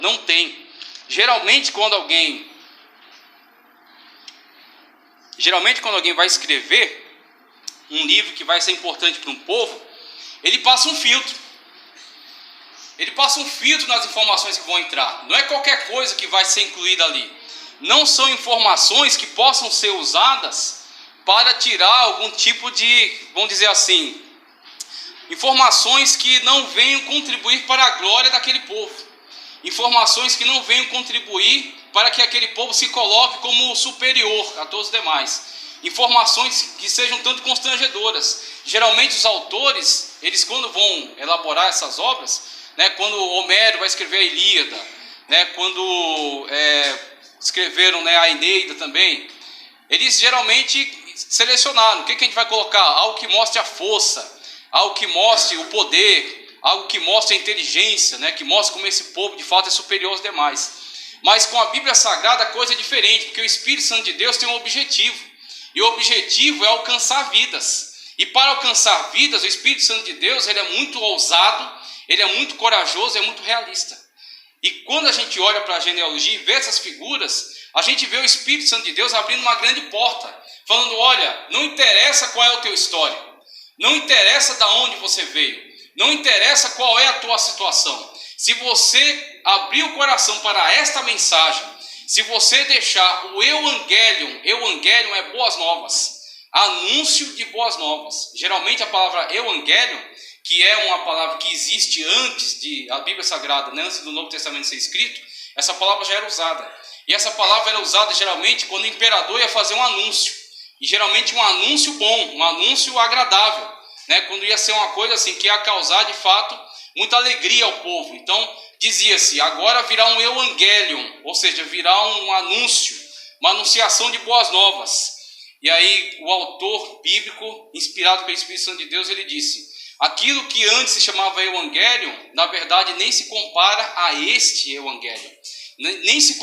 Não tem. Geralmente quando alguém vai escrever um livro que vai ser importante para um povo, ele passa um filtro. Ele passa um filtro nas informações que vão entrar. Não é qualquer coisa que vai ser incluída ali. Não são informações que possam ser usadas para tirar algum tipo de, vamos dizer assim, informações que não venham contribuir para a glória daquele povo. Informações que não venham contribuir para que aquele povo se coloque como superior a todos os demais. Informações que sejam tanto constrangedoras. Geralmente os autores, eles quando vão elaborar essas obras, quando Homero vai escrever a Ilíada, quando escreveram a Eneida também, eles geralmente selecionaram. O que a gente vai colocar? Algo que mostre a força, algo que mostre o poder, algo que mostre a inteligência, que mostre como esse povo de fato é superior aos demais. Mas com a Bíblia Sagrada a coisa é diferente, porque o Espírito Santo de Deus tem um objetivo, e o objetivo é alcançar vidas. E para alcançar vidas, o Espírito Santo de Deus ele é muito ousado, ele é muito corajoso, é muito realista. E quando a gente olha para a genealogia e vê essas figuras, a gente vê o Espírito Santo de Deus abrindo uma grande porta, falando: olha, não interessa qual é o teu histórico, não interessa de onde você veio, não interessa qual é a tua situação. Se você abrir o coração para esta mensagem, se você deixar o evangelion é boas novas, anúncio de boas novas. Geralmente a palavra evangelion, que é uma palavra que existe antes de a Bíblia Sagrada, antes do Novo Testamento ser escrito, essa palavra já era usada. E essa palavra era usada geralmente quando o imperador ia fazer um anúncio. E geralmente um anúncio bom, um anúncio agradável, quando ia ser uma coisa assim que ia causar de fato muita alegria ao povo. Então dizia-se: agora virá um evangelion, ou seja, virá um anúncio, uma anunciação de boas novas. E aí o autor bíblico, inspirado pelo Espírito Santo de Deus, ele disse: aquilo que antes se chamava evangelion, na verdade nem se compara a este evangelion, nem se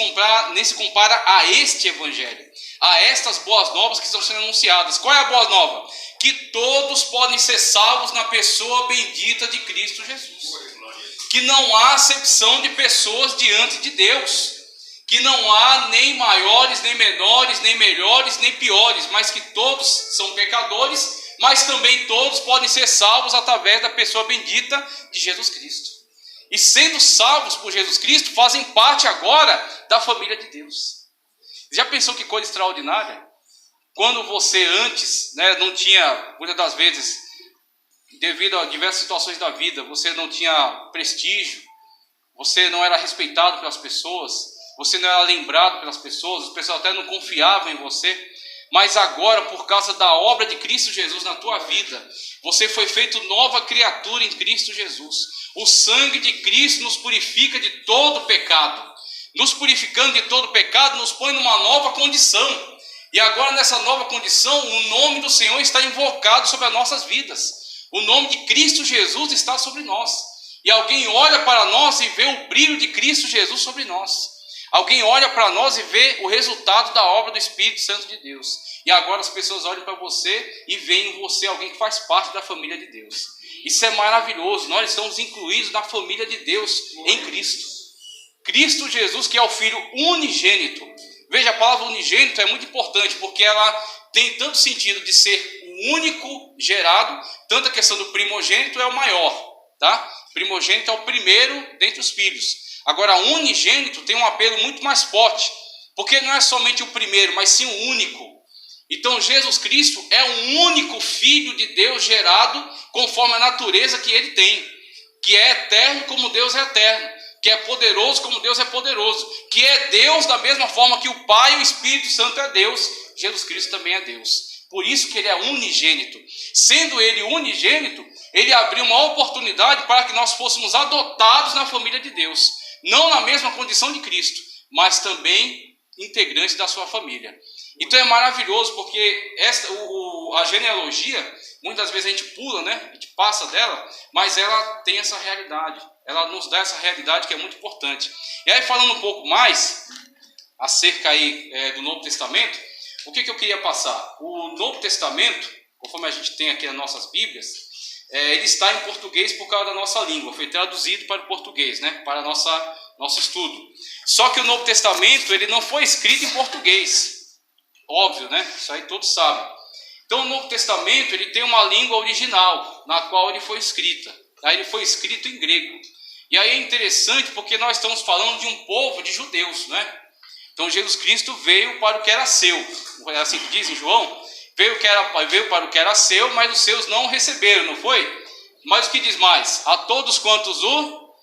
compara a este evangelho, a estas boas novas que estão sendo anunciadas. Qual é a boa nova? Que todos podem ser salvos na pessoa bendita de Cristo Jesus. Que não há acepção de pessoas diante de Deus. Que não há nem maiores, nem menores, nem melhores, nem piores, mas que todos são pecadores, mas também todos podem ser salvos através da pessoa bendita de Jesus Cristo. E sendo salvos por Jesus Cristo, fazem parte agora da família de Deus. Já pensou que coisa extraordinária? Quando você antes não tinha, muitas das vezes, devido a diversas situações da vida, você não tinha prestígio, você não era respeitado pelas pessoas, você não era lembrado pelas pessoas, as pessoas até não confiavam em você, mas agora, por causa da obra de Cristo Jesus na tua vida, você foi feito nova criatura em Cristo Jesus. O sangue de Cristo nos purifica de todo pecado. Nos purificando de todo pecado, nos põe numa nova condição. E agora nessa nova condição, o nome do Senhor está invocado sobre as nossas vidas. O nome de Cristo Jesus está sobre nós. E alguém olha para nós e vê o brilho de Cristo Jesus sobre nós. Alguém olha para nós e vê o resultado da obra do Espírito Santo de Deus. E agora as pessoas olham para você e veem em você alguém que faz parte da família de Deus. Isso é maravilhoso. Nós estamos incluídos na família de Deus em Cristo. Cristo Jesus, que é o Filho unigênito. Veja, a palavra unigênito é muito importante, porque ela tem tanto sentido de ser o único gerado, tanto a questão do primogênito é o maior, tá? Primogênito é o primeiro dentre os filhos. Agora, unigênito tem um apelo muito mais forte, porque não é somente o primeiro, mas sim o único. Então, Jesus Cristo é o único Filho de Deus gerado conforme a natureza que ele tem, que é eterno como Deus é eterno, que é poderoso como Deus é poderoso, que é Deus da mesma forma que o Pai e o Espírito Santo é Deus, Jesus Cristo também é Deus. Por isso que ele é unigênito. Sendo ele unigênito, ele abriu uma oportunidade para que nós fôssemos adotados na família de Deus. Não na mesma condição de Cristo, mas também integrantes da sua família. Então é maravilhoso, porque a genealogia, muitas vezes a gente pula, a gente passa dela, mas ela tem essa realidade. Ela nos dá essa realidade que é muito importante. E aí, falando um pouco mais acerca aí, do Novo Testamento, o que eu queria passar? O Novo Testamento, conforme a gente tem aqui nas nossas Bíblias, ele está em português por causa da nossa língua. Foi traduzido para o português, para a nossa nosso estudo. Só que o Novo Testamento, ele não foi escrito em português. Óbvio, né? Isso aí todos sabem. Então o Novo Testamento, ele tem uma língua original, na qual ele foi escrita. Aí ele foi escrito em grego. E aí é interessante porque nós estamos falando de um povo de judeus, né? Então Jesus Cristo veio para o que era seu. É assim que diz em João? Veio para o que era seu, mas os seus não receberam, não foi? Mas o que diz mais? A todos quantos o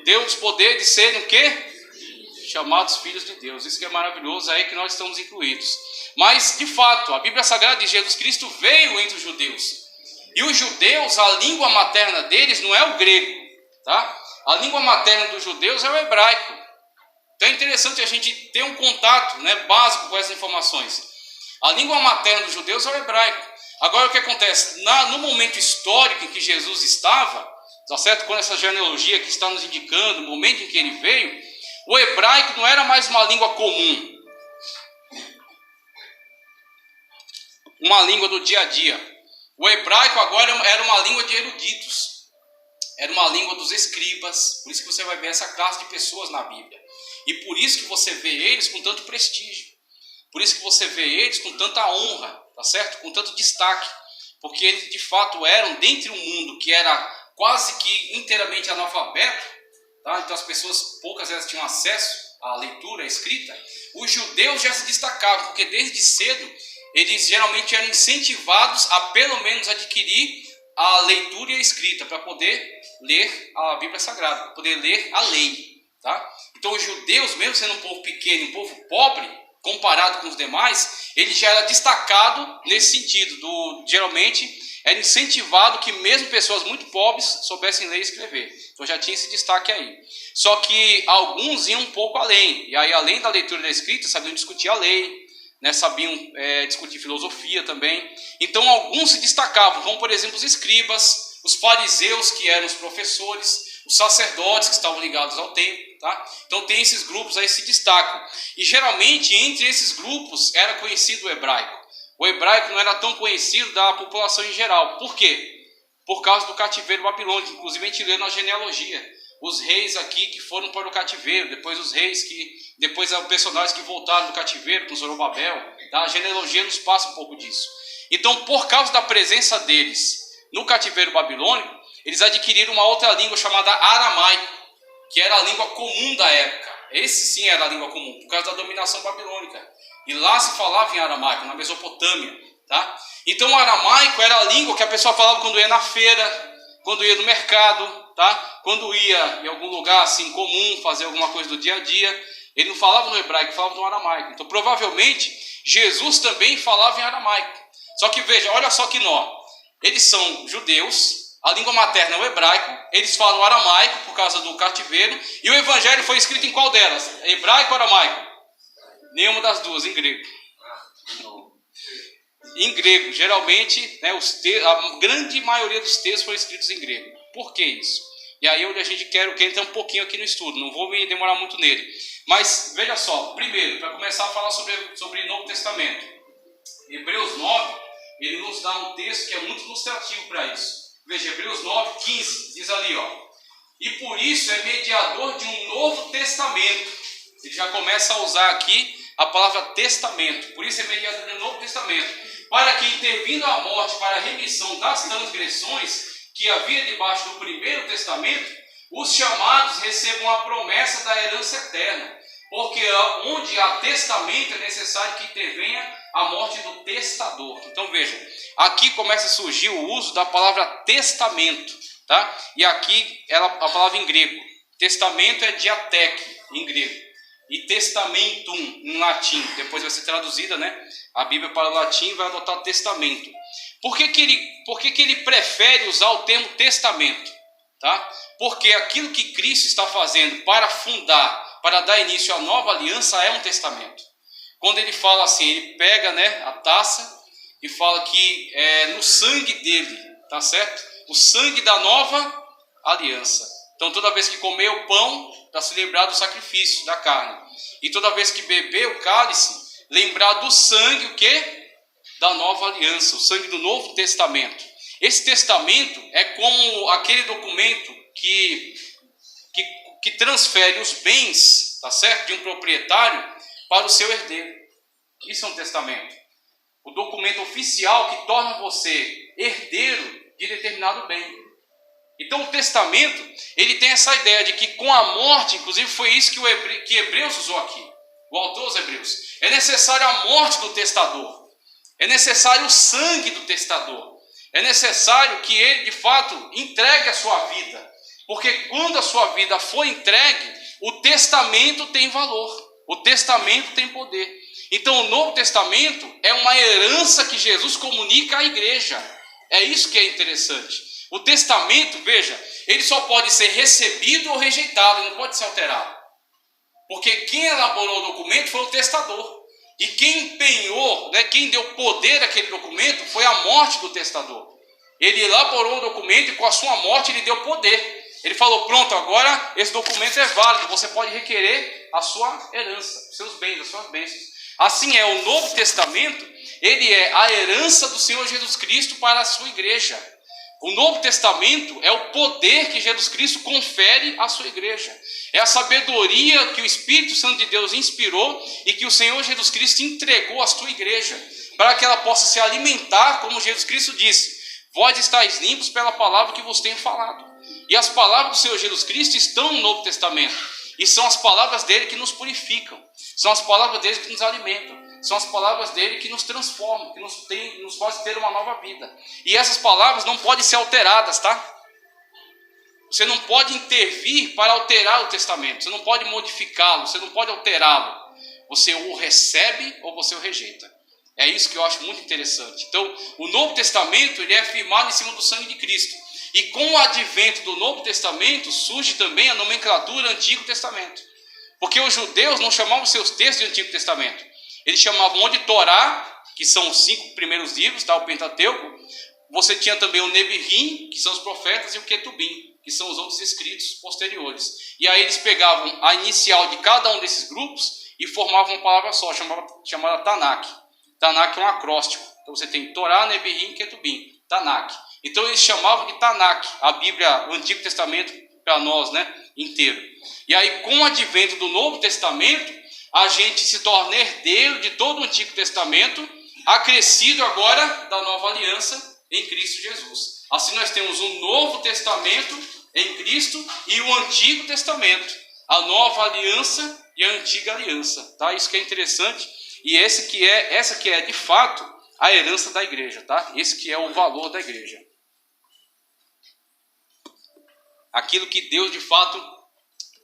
deu-lhes poder de serem o quê? Chamados filhos de Deus. Isso que é maravilhoso, é aí que nós estamos incluídos. Mas, de fato, a Bíblia Sagrada diz que Jesus Cristo veio entre os judeus. E os judeus, a língua materna deles não é o grego, tá? A língua materna dos judeus é o hebraico. Então é interessante a gente ter um contato, né, básico com essas informações. A língua materna dos judeus é o hebraico. Agora o que acontece? No momento histórico em que Jesus estava, tá certo? Quando essa genealogia que está nos indicando, o momento em que ele veio, o hebraico não era mais uma língua comum, uma língua do dia a dia. O hebraico agora era uma língua de eruditos, era uma língua dos escribas. Por isso que você vai ver essa classe de pessoas na Bíblia. E por isso que você vê eles com tanto prestígio. Por isso que você vê eles com tanta honra, tá certo? Com tanto destaque. Porque eles de fato eram, dentre um mundo que era quase que inteiramente analfabeto, tá? Então as pessoas, poucas vezes tinham acesso à leitura, à escrita. Os judeus já se destacavam, porque desde cedo eles geralmente eram incentivados a pelo menos adquirir a leitura e a escrita, para poder ler a Bíblia Sagrada, para poder ler a lei, tá? Então os judeus, mesmo sendo um povo pequeno, um povo pobre, comparado com os demais, ele já era destacado nesse sentido. Geralmente era incentivado que mesmo pessoas muito pobres soubessem ler e escrever. Então já tinha esse destaque aí. Só que alguns iam um pouco além. E aí, além da leitura e da escrita, sabiam discutir a lei, né? Sabiam discutir filosofia também. Então alguns se destacavam, como por exemplo os escribas, os fariseus, que eram os professores, os sacerdotes que estavam ligados ao templo, tá? Então tem esses grupos aí que se destacam. E geralmente entre esses grupos era conhecido o hebraico. O hebraico não era tão conhecido da população em geral. Por quê? Por causa do cativeiro babilônico. Inclusive a gente lê na genealogia os reis aqui que foram para o cativeiro, depois os reis depois os personagens que voltaram do cativeiro, com Zorobabel, tá? A genealogia nos passa um pouco disso. Então, por causa da presença deles no cativeiro babilônico, eles adquiriram uma outra língua chamada aramaico, que era a língua comum da época. Esse sim era a língua comum, por causa da dominação babilônica. E lá se falava em aramaico, na Mesopotâmia, tá? Então o aramaico era a língua que a pessoa falava quando ia na feira, quando ia no mercado, tá? Quando ia em algum lugar assim comum, fazer alguma coisa do dia a dia. Ele não falava no hebraico, falava no aramaico. Então provavelmente Jesus também falava em aramaico. Só que veja, olha só que nó. Eles são judeus, a língua materna é o hebraico, eles falam aramaico por causa do cativeiro, e o evangelho foi escrito em qual delas? Hebraico ou aramaico? Nenhuma das duas, em grego. Em grego, geralmente, né, a grande maioria dos textos foram escritos em grego. Por que isso? E aí a gente quer entrar um pouquinho aqui no estudo, não vou me demorar muito nele. Mas veja só, primeiro, para começar a falar sobre o Novo Testamento, Hebreus 9, ele nos dá um texto que é muito ilustrativo para isso. Veja, Hebreus 9, 15, diz ali, ó. E por isso é mediador de um novo testamento. Ele já começa a usar aqui a palavra testamento. Por isso é mediador de um novo testamento. Para que, intervindo a morte para a remissão das transgressões que havia debaixo do primeiro testamento, os chamados recebam a promessa da herança eterna. Porque onde há testamento é necessário que intervenha a morte do testador. Então vejam, aqui começa a surgir o uso da palavra testamento, tá? E aqui a palavra em grego. Testamento é diateque em grego. E testamentum em latim. Depois vai ser traduzida, né? A Bíblia para o latim vai adotar testamento. Por que ele prefere usar o termo testamento? Tá? Porque aquilo que Cristo está fazendo para fundar, para dar início à nova aliança é um testamento. Quando ele fala assim, ele pega, né, a taça e fala que é no sangue dele, tá certo? O sangue da nova aliança. Então toda vez que comer o pão, está se lembrar do sacrifício da carne. E toda vez que beber o cálice, lembrar do sangue, o quê? Da nova aliança, o sangue do Novo Testamento. Esse testamento é como aquele documento que que transfere os bens, tá certo, de um proprietário para o seu herdeiro. Isso é um testamento. O documento oficial que torna você herdeiro de determinado bem. Então o testamento, ele tem essa ideia de que com a morte, inclusive foi isso que Hebreus usou aqui, o autor dos Hebreus, é necessário a morte do testador, é necessário o sangue do testador, é necessário que ele de fato entregue a sua vida, porque quando a sua vida for entregue, o testamento tem valor, o testamento tem poder. Então o Novo Testamento é uma herança que Jesus comunica à igreja. É isso que é interessante. O testamento, veja, ele só pode ser recebido ou rejeitado, ele não pode ser alterado. Porque quem elaborou o documento foi o testador. E quem empenhou, quem deu poder àquele documento foi a morte do testador. Ele elaborou o documento e com a sua morte ele deu poder. Ele falou, pronto, agora esse documento é válido, você pode requerer a sua herança, os seus bens, as suas bênçãos. Assim é, o Novo Testamento, ele é a herança do Senhor Jesus Cristo para a sua igreja. O Novo Testamento é o poder que Jesus Cristo confere à sua igreja. É a sabedoria que o Espírito Santo de Deus inspirou e que o Senhor Jesus Cristo entregou à sua igreja, para que ela possa se alimentar, como Jesus Cristo disse, vós estáis limpos pela palavra que vos tenho falado. E as palavras do Senhor Jesus Cristo estão no Novo Testamento. E são as palavras dele que nos purificam. São as palavras dele que nos alimentam. São as palavras dele que nos transformam, que nos fazem ter uma nova vida. E essas palavras não podem ser alteradas, tá? Você não pode intervir para alterar o testamento. Você não pode modificá-lo, você não pode alterá-lo. Você o recebe ou você o rejeita. É isso que eu acho muito interessante. Então, o Novo Testamento ele é firmado em cima do sangue de Cristo. E com o advento do Novo Testamento surge também a nomenclatura Antigo Testamento. Porque os judeus não chamavam seus textos de Antigo Testamento. Eles chamavam ou de Torá, que são os 5 primeiros livros, tá? O Pentateuco. Você tinha também o Neviim, que são os profetas, e o Ketubim, que são os outros escritos posteriores. E aí eles pegavam a inicial de cada um desses grupos e formavam uma palavra só, chamada Tanakh. Tanakh é um acróstico. Então você tem Torá, Neviim e Ketubim. Tanakh. Então eles chamavam de Tanakh, a Bíblia, o Antigo Testamento para nós, inteiro. E aí com o advento do Novo Testamento, a gente se torna herdeiro de todo o Antigo Testamento, acrescido agora da nova aliança em Cristo Jesus. Assim nós temos o Novo Testamento em Cristo e o Antigo Testamento, a nova aliança e a antiga aliança, tá? Isso que é interessante e essa que é de fato a herança da igreja, tá? Esse que é o valor da igreja. Aquilo que Deus de fato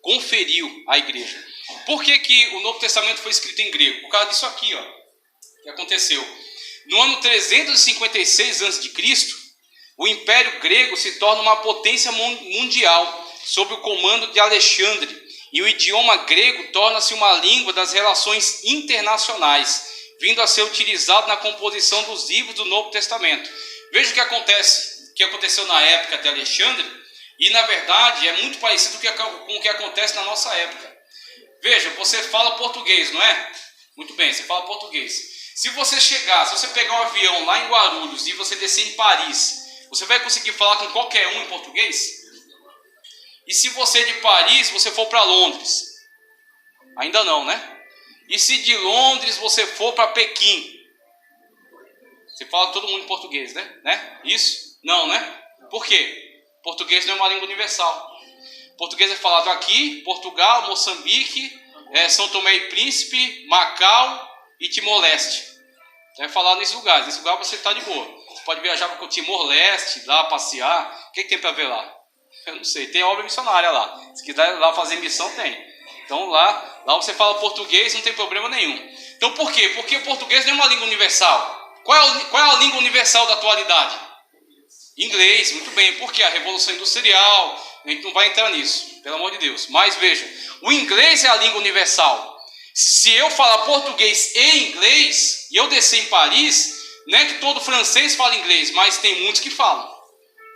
conferiu à igreja. Por que o Novo Testamento foi escrito em grego? Por causa disso aqui, que aconteceu. No ano 356 a.C., o Império Grego se torna uma potência mundial sob o comando de Alexandre, e o idioma grego torna-se uma língua das relações internacionais, vindo a ser utilizado na composição dos livros do Novo Testamento. Veja o que aconteceu na época de Alexandre, e na verdade é muito parecido com o que acontece na nossa época. Veja, você fala português, não é? Muito bem, você fala português. Se você pegar um avião lá em Guarulhos e você descer em Paris, você vai conseguir falar com qualquer um em português? E se você de Paris, você for para Londres? Ainda não, né? E se de Londres você for para Pequim? Você fala todo mundo em português, né? Isso? Não, né? Por quê? Português não é uma língua universal. Português é falado aqui, Portugal, Moçambique, São Tomé e Príncipe, Macau e Timor-Leste. É falado nesses lugares. Nesse lugar você está de boa. Você pode viajar para o Timor-Leste, lá passear. O que tem para ver lá? Eu não sei. Tem obra missionária lá. Se quiser lá fazer missão, tem. Então lá você fala português, não tem problema nenhum. Então por quê? Porque o português não é uma língua universal. Qual é a língua universal da atualidade? Inglês, muito bem. Por quê? A Revolução Industrial. A gente não vai entrar nisso, pelo amor de Deus. Mas veja, o inglês é a língua universal. Se eu falar português e inglês, e eu descer em Paris, não é que todo francês fala inglês, mas tem muitos que falam.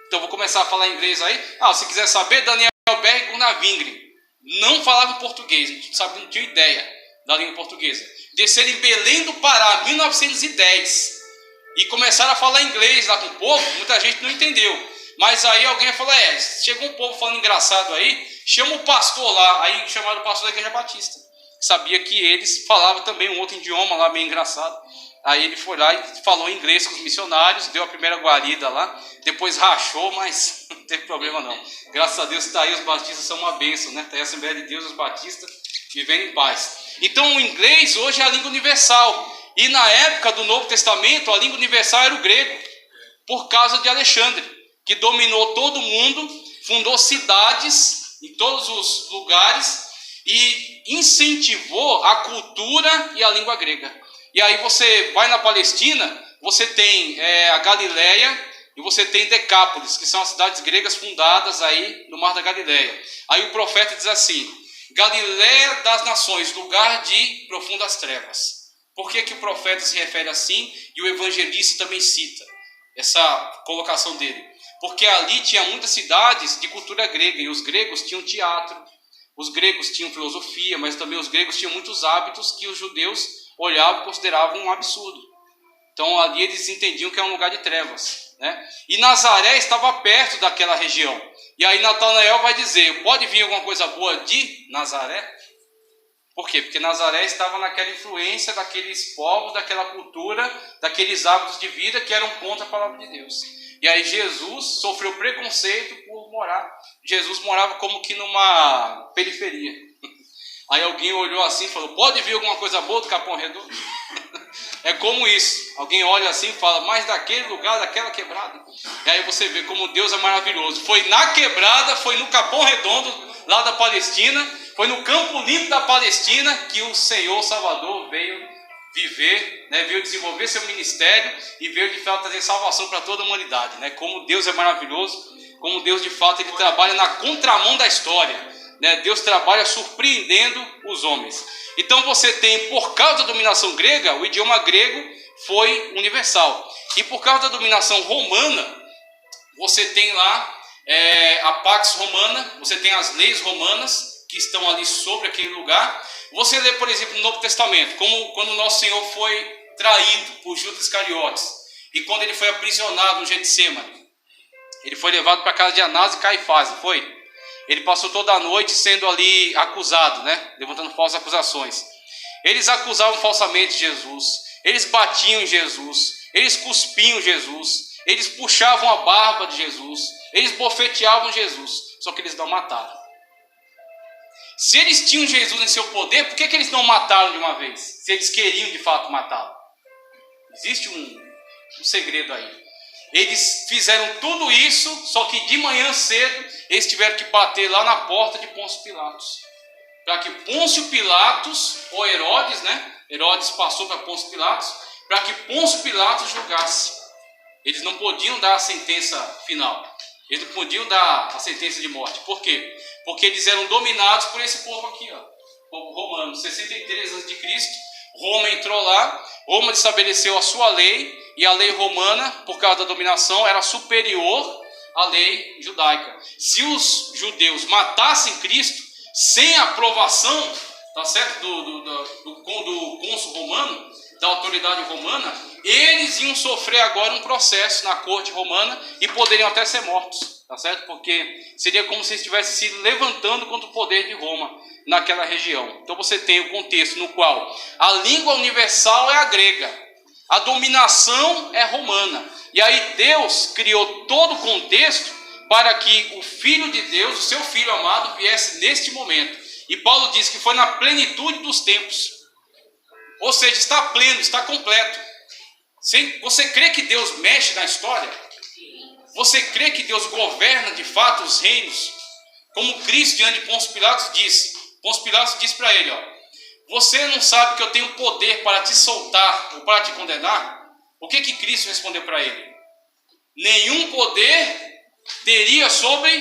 Então eu vou começar a falar inglês aí. Se quiser saber, Daniel Berg Gunavingre não falava português, não tinha ideia da língua portuguesa. Desceram em Belém do Pará, 1910, e começaram a falar inglês lá com o povo, muita gente não entendeu. Mas aí alguém falou, chegou um povo falando engraçado aí, Chama o pastor lá, aí chamaram o pastor da Igreja Batista. Sabia que eles falavam também um outro idioma lá, meio engraçado. Aí ele foi lá e falou inglês com os missionários, deu a primeira guarida lá, depois rachou, mas não teve problema não. Graças a Deus está aí, os batistas são uma bênção, né? Está aí a Assembleia de Deus, os batistas vivendo em paz. Então o inglês hoje é a língua universal. E na época do Novo Testamento, a língua universal era o grego, por causa de Alexandre, que dominou todo mundo, fundou cidades em todos os lugares e incentivou a cultura e a língua grega. E aí você vai na Palestina, você tem a Galileia e você tem Decápolis, que são as cidades gregas fundadas aí no Mar da Galileia. Aí o profeta diz assim: Galileia das nações, lugar de profundas trevas. Por que o profeta se refere assim e o evangelista também cita essa colocação dele? Porque ali tinha muitas cidades de cultura grega e os gregos tinham teatro, os gregos tinham filosofia, mas também os gregos tinham muitos hábitos que os judeus olhavam e consideravam um absurdo. Então ali eles entendiam que é um lugar de trevas, né? E Nazaré estava perto daquela região. E aí Natanael vai dizer: pode vir alguma coisa boa de Nazaré? Por quê? Porque Nazaré estava naquela influência daqueles povos, daquela cultura, daqueles hábitos de vida que eram contra a palavra de Deus. E aí Jesus sofreu preconceito por morar. Jesus morava como que numa periferia. Aí alguém olhou assim e falou: pode vir alguma coisa boa do Capão Redondo? É como isso. Alguém olha assim e fala: mas daquele lugar, daquela quebrada. E aí você vê como Deus é maravilhoso. Foi na quebrada, foi no Capão Redondo, lá da Palestina, foi no Campo Limpo da Palestina que o Senhor Salvador veio viver, né? Veio desenvolver seu ministério e veio de fato trazer salvação para toda a humanidade, né? Como Deus é maravilhoso, como Deus de fato ele trabalha na contramão da história, né? Deus trabalha surpreendendo os homens. Então você tem, por causa da dominação grega, o idioma grego foi universal. E por causa da dominação romana, você tem lá a Pax Romana, você tem as leis romanas que estão ali sobre aquele lugar. Você lê, por exemplo, no Novo Testamento, como quando o nosso Senhor foi traído por Judas Iscariotes, e quando ele foi aprisionado no Getsemane, ele foi levado para a casa de Anás e Caifás, não foi? Ele passou toda a noite sendo ali acusado, né? Levantando falsas acusações. Eles acusavam falsamente Jesus, eles batiam em Jesus, eles cuspiam Jesus, eles puxavam a barba de Jesus, eles bofeteavam Jesus, só que eles não mataram. Se eles tinham Jesus em seu poder, por que eles não mataram de uma vez? Se eles queriam de fato matá-lo. Existe um segredo aí. Eles fizeram tudo isso, só que de manhã cedo eles tiveram que bater lá na porta de Pôncio Pilatos, para que Pôncio Pilatos, ou Herodes, né? Herodes passou para Pôncio Pilatos, para que Pôncio Pilatos julgasse. Eles não podiam dar a sentença final, eles não podiam dar a sentença de morte. Por quê? Porque eles eram dominados por esse povo aqui, ó, povo romano. 63 a.C., Roma entrou lá, Roma estabeleceu a sua lei, e a lei romana, por causa da dominação, era superior à lei judaica. Se os judeus matassem Cristo sem a aprovação, tá certo, do cônsul romano, da autoridade romana, eles iam sofrer agora um processo na corte romana e poderiam até ser mortos, tá certo? Porque seria como se eles estivessem se levantando contra o poder de Roma naquela região. Então você tem o contexto no qual a língua universal é a grega, a dominação é romana. E aí Deus criou todo o contexto para que o Filho de Deus, o seu Filho amado, viesse neste momento. E Paulo diz que foi na plenitude dos tempos. Ou seja, está pleno, está completo. Você crê que Deus mexe na história? Você crê que Deus governa de fato os reinos? Como Cristo diante de Pôncio Pilatos disse. Pôncio Pilatos disse para ele, ó: você não sabe que eu tenho poder para te soltar ou para te condenar? O que Cristo respondeu para ele? Nenhum poder teria sobre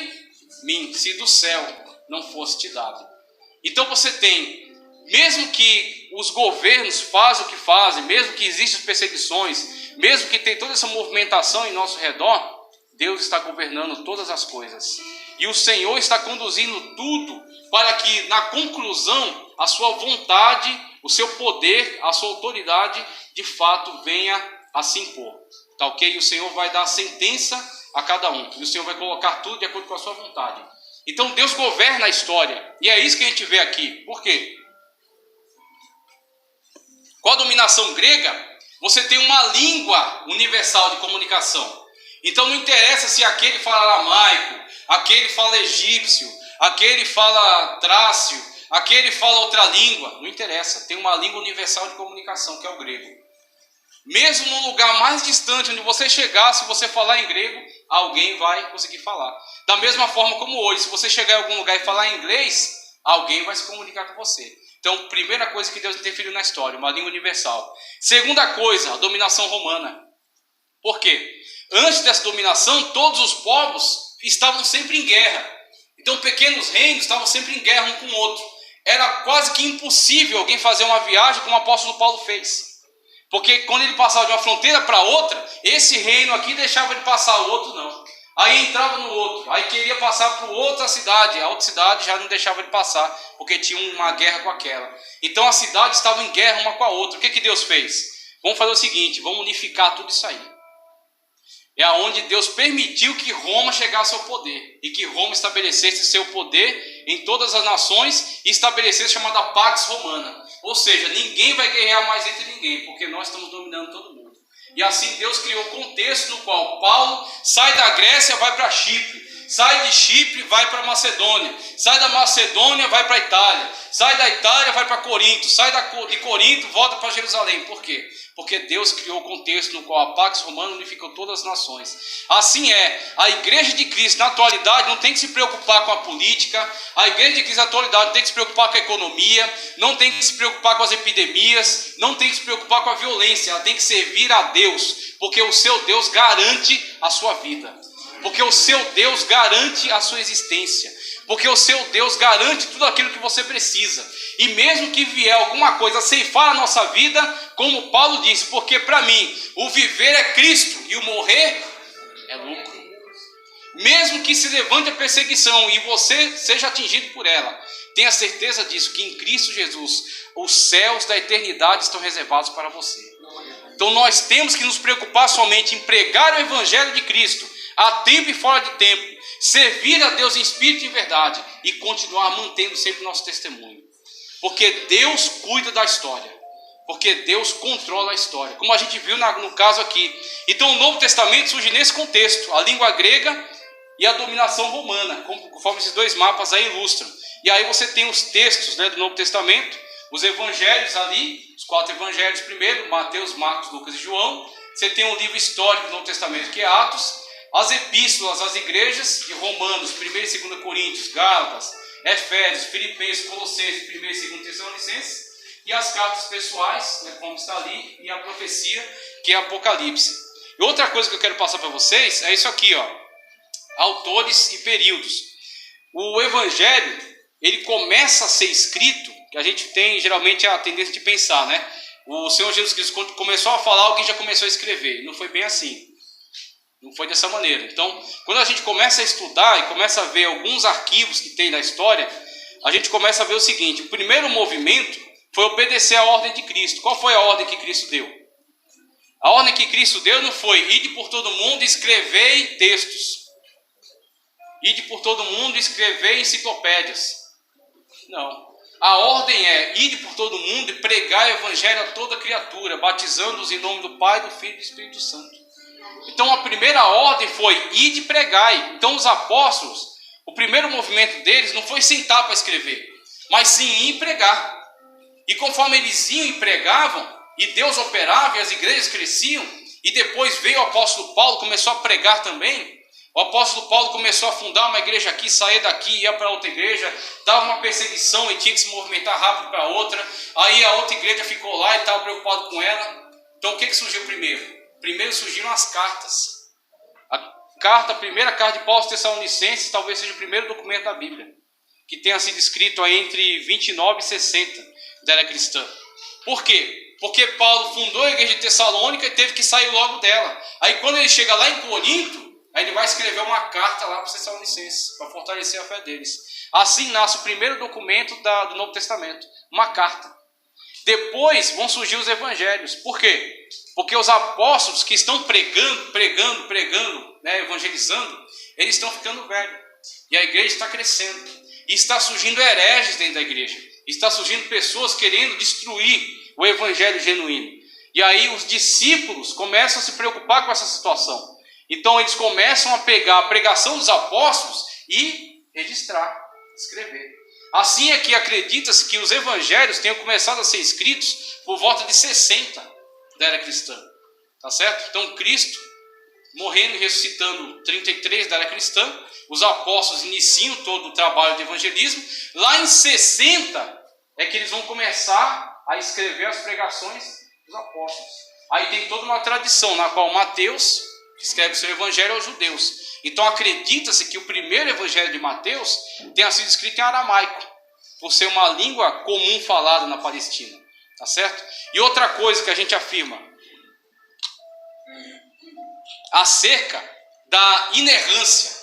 mim, se do céu não fosse te dado. Então você tem, mesmo que os governos fazem o que fazem, mesmo que existam perseguições, mesmo que tenha toda essa movimentação em nosso redor, Deus está governando todas as coisas. E o Senhor está conduzindo tudo para que, na conclusão, a sua vontade, o seu poder, a sua autoridade, de fato, venha a se impor. Tá ok? E o Senhor vai dar a sentença a cada um. E o Senhor vai colocar tudo de acordo com a sua vontade. Então Deus governa a história. E é isso que a gente vê aqui. Por quê? Com a dominação grega, você tem uma língua universal de comunicação. Então não interessa se aquele fala aramaico, aquele fala egípcio, aquele fala trácio, aquele fala outra língua. Não interessa. Tem uma língua universal de comunicação, que é o grego. Mesmo no lugar mais distante onde você chegar, se você falar em grego, alguém vai conseguir falar. Da mesma forma como hoje, se você chegar em algum lugar e falar em inglês, alguém vai se comunicar com você. Então, primeira coisa que Deus interferiu na história, uma língua universal. Segunda coisa, a dominação romana. Por quê? Antes dessa dominação, todos os povos estavam sempre em guerra. Então, pequenos reinos estavam sempre em guerra um com o outro. Era quase que impossível alguém fazer uma viagem como o apóstolo Paulo fez. Porque quando ele passava de uma fronteira para outra, esse reino aqui deixava de passar, o outro não. Aí entrava no outro, aí queria passar para outra cidade, a outra cidade já não deixava de passar, porque tinha uma guerra com aquela. Então a cidade estava em guerra uma com a outra. O que Deus fez? Vamos fazer o seguinte, vamos unificar tudo isso aí. É aonde Deus permitiu que Roma chegasse ao poder, e que Roma estabelecesse seu poder em todas as nações, e estabelecesse a chamada Pax Romana. Ou seja, ninguém vai guerrear mais entre ninguém, porque nós estamos dominando todo mundo. E assim Deus criou um contexto no qual Paulo sai da Grécia, vai para Chipre, sai de Chipre, vai para Macedônia, sai da Macedônia, vai para a Itália, sai da Itália, vai para Corinto, sai de Corinto, volta para Jerusalém. Por quê? Porque Deus criou o contexto no qual a Pax Romana unificou todas as nações. Assim é, a igreja de Cristo na atualidade não tem que se preocupar com a política, a igreja de Cristo na atualidade não tem que se preocupar com a economia, não tem que se preocupar com as epidemias, não tem que se preocupar com a violência, ela tem que servir a Deus, porque o seu Deus garante a sua vida, porque o seu Deus garante a sua existência, porque o seu Deus garante tudo aquilo que você precisa. E mesmo que vier alguma coisa ceifar a nossa vida, como Paulo disse, porque para mim o viver é Cristo e o morrer é lucro. Mesmo que se levante a perseguição e você seja atingido por ela, tenha certeza disso, que em Cristo Jesus os céus da eternidade estão reservados para você. Então nós temos que nos preocupar somente em pregar o evangelho de Cristo, a tempo e fora de tempo, servir a Deus em espírito e em verdade, e continuar mantendo sempre o nosso testemunho. Porque Deus cuida da história, porque Deus controla a história, como a gente viu no caso aqui. Então o Novo Testamento surge nesse contexto, a língua grega e a dominação romana, conforme esses dois mapas aí ilustram. E aí você tem os textos, do Novo Testamento, os evangelhos ali, os 4 evangelhos primeiro, Mateus, Marcos, Lucas e João. Você tem um livro histórico do Novo Testamento, que é Atos, as epístolas às igrejas de Romanos, 1 e 2 Coríntios, Gálatas, Efésios, Filipenses, Colossenses, 1 e 2 Tessalonicenses, e as cartas pessoais, como está ali, e a profecia, que é Apocalipse. E outra coisa que eu quero passar para vocês é isso aqui, autores e períodos. O Evangelho, ele começa a ser escrito, que a gente tem geralmente a tendência de pensar, O Senhor Jesus Cristo, quando começou a falar, alguém já começou a escrever. Não foi bem assim. Não foi dessa maneira. Então, quando a gente começa a estudar e começa a ver alguns arquivos que tem na história, a gente começa a ver o seguinte: o primeiro movimento foi obedecer à ordem de Cristo. Qual foi a ordem que Cristo deu? A ordem que Cristo deu não foi: ide por todo mundo e escrevei textos. Ide por todo mundo e escrevei enciclopédias. Não. A ordem é: ide por todo mundo e pregai o evangelho a toda criatura, batizando-os em nome do Pai, do Filho e do Espírito Santo. Então a primeira ordem foi: ide e pregai. Então os apóstolos, o primeiro movimento deles não foi sentar para escrever, mas sim ir e pregar. E conforme eles iam e pregavam, e Deus operava e as igrejas cresciam, e depois veio o apóstolo Paulo, começou a pregar também. O apóstolo Paulo começou a fundar uma igreja aqui, sair daqui, ia para outra igreja, dava uma perseguição e tinha que se movimentar rápido para outra. Aí a outra igreja ficou lá e estava preocupado com ela. Então o que surgiu primeiro? Primeiro surgiram as cartas. A primeira carta de Paulo aos Tessalonicenses talvez seja o primeiro documento da Bíblia, que tenha sido escrito aí entre 29 e 60 da era cristã. Por quê? Porque Paulo fundou a igreja de Tessalônica e teve que sair logo dela. Aí quando ele chega lá em Corinto, aí ele vai escrever uma carta lá para os Tessalonicenses, para fortalecer a fé deles. Assim nasce o primeiro documento do Novo Testamento, uma carta. Depois vão surgir os evangelhos. Por quê? Porque os apóstolos que estão pregando, evangelizando, eles estão ficando velhos. E a igreja está crescendo. E está surgindo hereges dentro da igreja. Está surgindo pessoas querendo destruir o evangelho genuíno. E aí os discípulos começam a se preocupar com essa situação. Então eles começam a pegar a pregação dos apóstolos e registrar, escrever. Assim é que acredita-se que os evangelhos tenham começado a ser escritos por volta de 60 da era cristã. Tá certo? Então Cristo morrendo e ressuscitando 33 da era cristã, os apóstolos iniciam todo o trabalho de evangelismo. Lá em 60 é que eles vão começar a escrever as pregações dos apóstolos. Aí tem toda uma tradição na qual Mateus escreve o seu evangelho aos judeus. Então acredita-se que o primeiro evangelho de Mateus tenha sido escrito em aramaico, por ser uma língua comum falada na Palestina. Tá certo? E outra coisa que a gente afirma acerca da inerrância.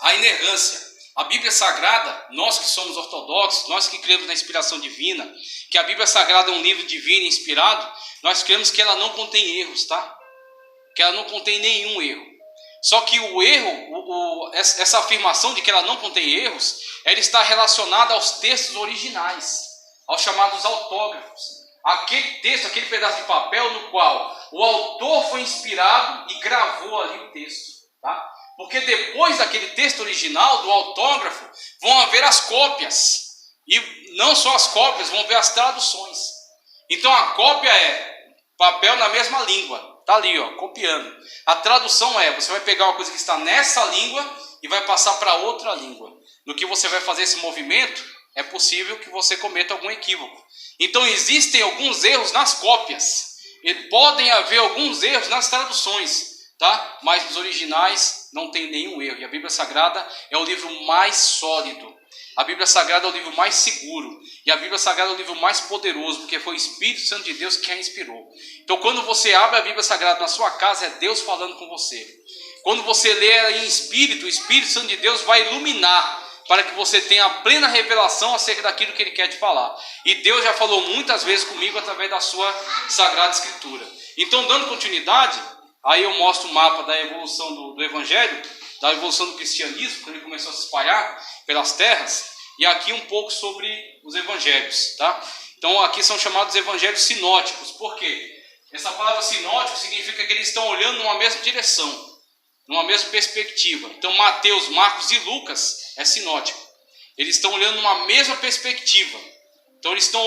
A inerrância. A Bíblia Sagrada, nós que somos ortodoxos, nós que cremos na inspiração divina, que a Bíblia Sagrada é um livro divino e inspirado, nós cremos que ela não contém erros, tá? Que ela não contém nenhum erro. Só que o erro, essa afirmação de que ela não contém erros, ela está relacionada aos textos originais, aos chamados autógrafos. Aquele texto, aquele pedaço de papel no qual o autor foi inspirado e gravou ali o texto, tá? Porque depois daquele texto original, do autógrafo, vão haver as cópias. E não só as cópias, vão haver as traduções. Então a cópia é papel na mesma língua. Está ali, ó, copiando. A tradução é, você vai pegar uma coisa que está nessa língua e vai passar para outra língua. No que você vai fazer esse movimento, é possível que você cometa algum equívoco. Então existem alguns erros nas cópias. E podem haver alguns erros nas traduções. Tá? Mas nos originais não tem nenhum erro. E a Bíblia Sagrada é o livro mais sólido. A Bíblia Sagrada é o livro mais seguro. E a Bíblia Sagrada é o livro mais poderoso, porque foi o Espírito Santo de Deus que a inspirou. Então quando você abre a Bíblia Sagrada na sua casa, é Deus falando com você. Quando você lê ela em espírito, o Espírito Santo de Deus vai iluminar, para que você tenha a plena revelação acerca daquilo que Ele quer te falar. E Deus já falou muitas vezes comigo através da sua Sagrada Escritura. Então, dando continuidade, aí eu mostro o mapa da evolução do Evangelho, da evolução do cristianismo, quando ele começou a se espalhar pelas terras, e aqui um pouco sobre os evangelhos, tá? Então aqui são chamados evangelhos sinóticos. Por quê? Essa palavra sinótico significa que eles estão olhando numa mesma direção, numa mesma perspectiva. Então Mateus, Marcos e Lucas é sinótico. Eles estão olhando numa mesma perspectiva. Então eles estão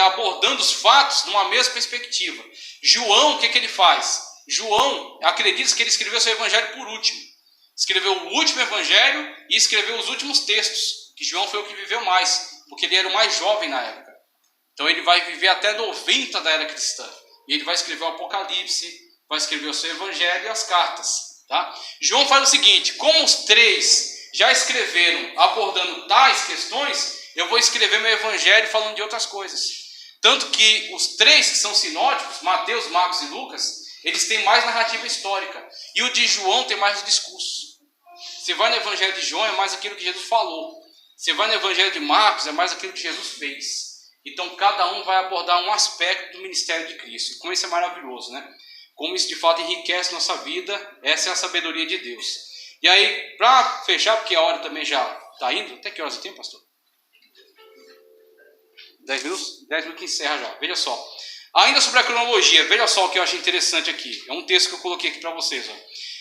abordando os fatos numa mesma perspectiva. João, o que ele faz? João, acredita que ele escreveu seu evangelho por último. Escreveu o último evangelho e escreveu os últimos textos. Que João foi o que viveu mais, porque ele era o mais jovem na época. Então ele vai viver até 90 da era cristã. E ele vai escrever o Apocalipse, vai escrever o seu evangelho e as cartas. Tá? João faz o seguinte: como os três já escreveram abordando tais questões, eu vou escrever meu evangelho falando de outras coisas. Tanto que os três que são sinóticos, Mateus, Marcos e Lucas, eles têm mais narrativa histórica. E o de João tem mais o discurso. Você vai no evangelho de João, é mais aquilo que Jesus falou. Você vai no evangelho de Marcos, é mais aquilo que Jesus fez. Então cada um vai abordar um aspecto do ministério de Cristo. E como isso é maravilhoso, né? Como isso de fato enriquece nossa vida. Essa é a sabedoria de Deus. E aí, para fechar, porque a hora também já está indo. Até que horas eu tenho, pastor? 10 minutos? 10 minutos que encerra já. Veja só. Ainda sobre a cronologia, veja só o que eu achei interessante aqui. É um texto que eu coloquei aqui para vocês. Ó.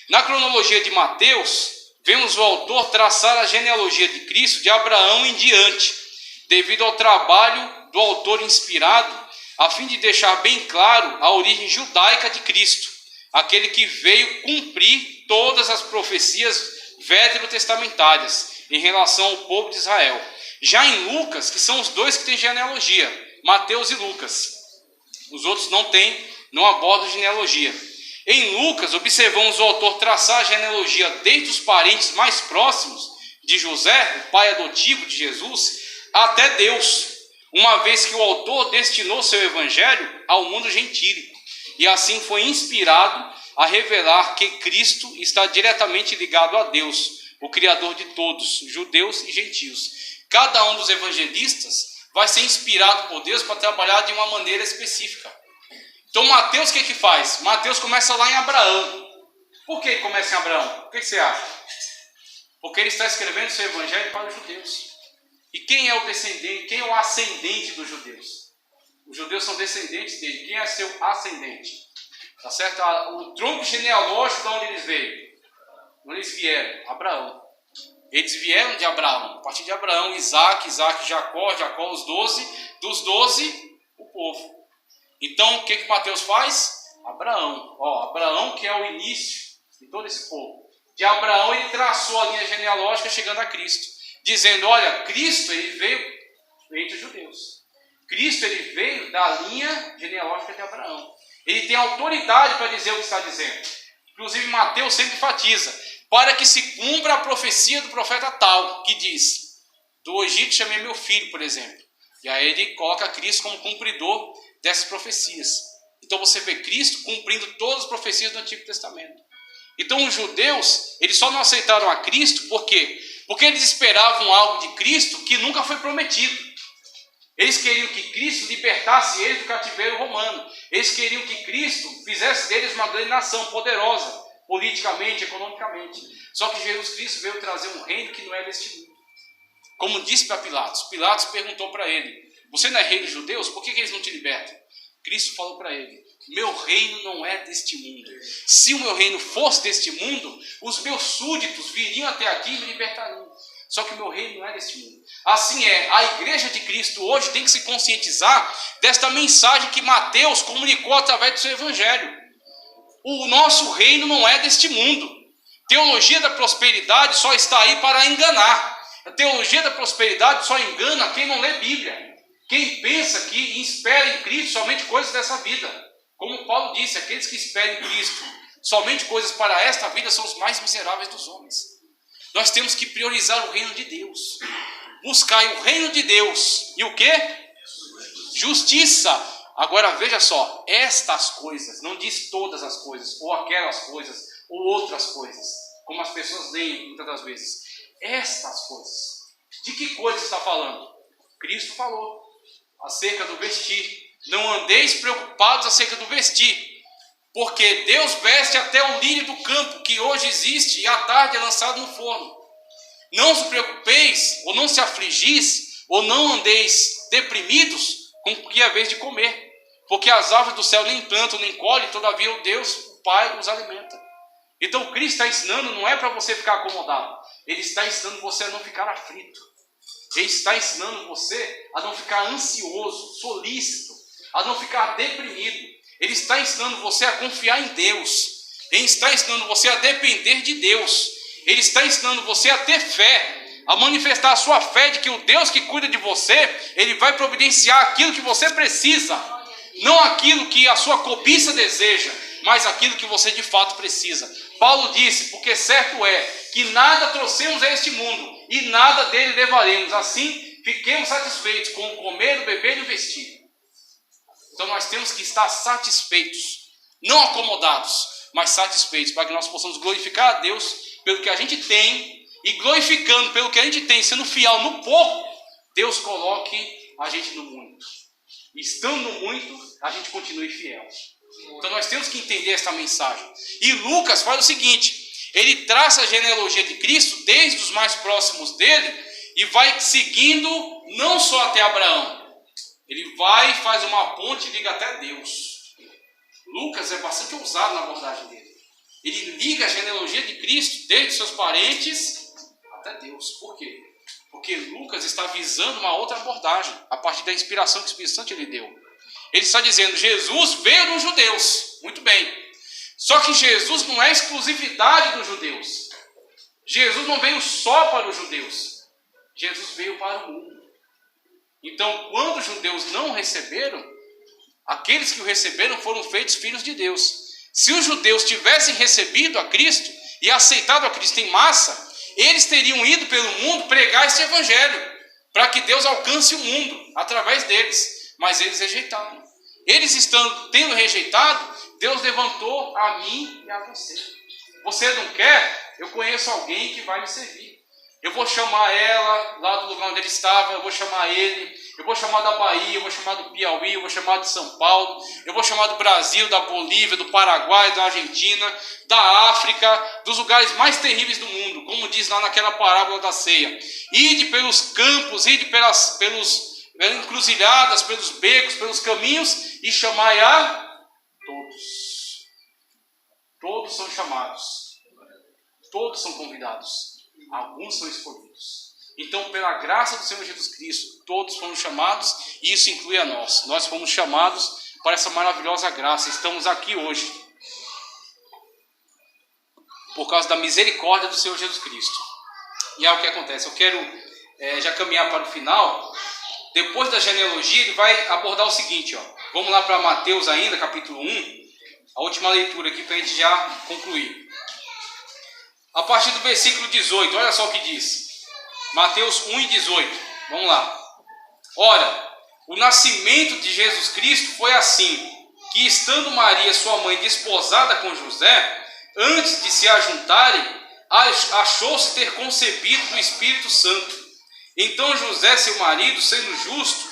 Na cronologia de Mateus, vemos o autor traçar a genealogia de Cristo de Abraão em diante, devido ao trabalho do autor inspirado, a fim de deixar bem claro a origem judaica de Cristo, aquele que veio cumprir todas as profecias veterotestamentárias em relação ao povo de Israel. Já em Lucas, que são os dois que têm genealogia, Mateus e Lucas. Os outros não abordam genealogia. Em Lucas, observamos o autor traçar a genealogia desde os parentes mais próximos de José, o pai adotivo de Jesus, até Deus, uma vez que o autor destinou seu evangelho ao mundo gentílico, e assim foi inspirado a revelar que Cristo está diretamente ligado a Deus, o Criador de todos, judeus e gentios. Cada um dos evangelistas vai ser inspirado por Deus para trabalhar de uma maneira específica. Então Mateus o que faz? Mateus começa lá em Abraão. Por que ele começa em Abraão? O que você acha? Porque ele está escrevendo seu evangelho para os judeus. E quem é o descendente, quem é o ascendente dos judeus? Os judeus são descendentes dele. Quem é seu ascendente? Tá certo? O tronco genealógico de onde eles veio. Onde eles vieram? Abraão. Eles vieram de Abraão. A partir de Abraão, Isaac, Jacó, os 12. Dos 12, o povo. Então, o que Mateus faz? Abraão. Abraão que é o início de todo esse povo. De Abraão ele traçou a linha genealógica chegando a Cristo. Dizendo, olha, Cristo ele veio entre os judeus. Cristo ele veio da linha genealógica de Abraão. Ele tem autoridade para dizer o que está dizendo. Inclusive Mateus sempre enfatiza, para que se cumpra a profecia do profeta tal, que diz, do Egito chamei meu filho, por exemplo. E aí ele coloca Cristo como cumpridor dessas profecias. Então você vê Cristo cumprindo todas as profecias do Antigo Testamento. Então os judeus, eles só não aceitaram a Cristo, por quê? Porque eles esperavam algo de Cristo que nunca foi prometido. Eles queriam que Cristo libertasse eles do cativeiro romano. Eles queriam que Cristo fizesse deles uma grande nação poderosa, politicamente, economicamente. Só que Jesus Cristo veio trazer um reino que não é deste mundo. Como disse para Pilatos. Pilatos perguntou para ele, você não é rei dos judeus? Por que eles não te libertam? Cristo falou para ele, meu reino não é deste mundo. Se o meu reino fosse deste mundo, os meus súditos viriam até aqui e me libertariam. Só que o meu reino não é deste mundo. Assim é, a igreja de Cristo hoje tem que se conscientizar desta mensagem que Mateus comunicou através do seu evangelho. O nosso reino não é deste mundo. Teologia da prosperidade só está aí para enganar. A teologia da prosperidade só engana quem não lê Bíblia. Quem pensa que espera em Cristo somente coisas dessa vida. Como Paulo disse, aqueles que esperam em Cristo somente coisas para esta vida são os mais miseráveis dos homens. Nós temos que priorizar o reino de Deus. Buscar o reino de Deus. E o quê? Justiça. Agora veja só, estas coisas, não diz todas as coisas, ou aquelas coisas, ou outras coisas, como as pessoas leem muitas das vezes. Estas coisas. De que coisa está falando? Cristo falou acerca do vestir. Não andeis preocupados acerca do vestir, porque Deus veste até o lírio do campo, que hoje existe e à tarde é lançado no forno. Não se preocupeis, ou não se afligis, ou não andeis deprimidos com o que é vez de comer, porque as árvores do céu nem plantam, nem colhem, todavia o Deus, o Pai, os alimenta. Então o Cristo está ensinando, não é para você ficar acomodado, Ele está ensinando você a não ficar aflito. Ele está ensinando você a não ficar ansioso, solícito, a não ficar deprimido. Ele está ensinando você a confiar em Deus. Ele está ensinando você a depender de Deus. Ele está ensinando você a ter fé, a manifestar a sua fé de que o Deus que cuida de você, Ele vai providenciar aquilo que você precisa. Não aquilo que a sua cobiça deseja, mas aquilo que você de fato precisa. Paulo disse, porque certo é que nada trouxemos a este mundo e nada dele levaremos. Assim, fiquemos satisfeitos com o comer, o beber e o vestir. Então nós temos que estar satisfeitos, não acomodados, mas satisfeitos, para que nós possamos glorificar a Deus pelo que a gente tem, e glorificando pelo que a gente tem, sendo fiel no pouco, Deus coloque a gente no muito. E estando no muito, a gente continue fiel. Então nós temos que entender esta mensagem. E Lucas faz o seguinte, ele traça a genealogia de Cristo desde os mais próximos dele e vai seguindo não só até Abraão. Ele vai e faz uma ponte e liga até Deus. Lucas é bastante ousado na abordagem dele. Ele liga a genealogia de Cristo desde seus parentes até Deus. Por quê? Porque Lucas está visando uma outra abordagem a partir da inspiração que o Espírito Santo lhe deu. Ele está dizendo, Jesus veio dos judeus. Muito bem. Só que Jesus não é exclusividade dos judeus. Jesus não veio só para os judeus. Jesus veio para o mundo. Então, quando os judeus não o receberam, aqueles que o receberam foram feitos filhos de Deus. Se os judeus tivessem recebido a Cristo e aceitado a Cristo em massa, eles teriam ido pelo mundo pregar este evangelho, para que Deus alcance o mundo através deles. Mas eles rejeitaram. Eles estando tendo rejeitado, Deus levantou a mim e a você. Você não quer? Eu conheço alguém que vai me servir. Eu vou chamar ela lá do lugar onde ele estava, eu vou chamar ele, eu vou chamar da Bahia, eu vou chamar do Piauí, eu vou chamar de São Paulo, eu vou chamar do Brasil, da Bolívia, do Paraguai, da Argentina, da África, dos lugares mais terríveis do mundo, como diz lá naquela parábola da ceia. Ide pelos campos, ide pelas encruzilhadas, pelos becos, pelos caminhos e chamai a todos. Todos são chamados, todos são convidados. Alguns são escolhidos. Então, pela graça do Senhor Jesus Cristo, todos fomos chamados, e isso inclui a nós. Nós fomos chamados para essa maravilhosa graça. Estamos aqui hoje por causa da misericórdia do Senhor Jesus Cristo. E é o que acontece. Eu quero já caminhar para o final. Depois da genealogia, ele vai abordar o seguinte. Vamos lá para Mateus ainda, capítulo 1. A última leitura aqui para a gente já concluir. A partir do versículo 18, olha só o que diz. Mateus 1 e 18. Vamos lá. Ora, o nascimento de Jesus Cristo foi assim, que estando Maria, sua mãe, desposada com José, antes de se ajuntarem, achou-se ter concebido do Espírito Santo. Então José, seu marido, sendo justo,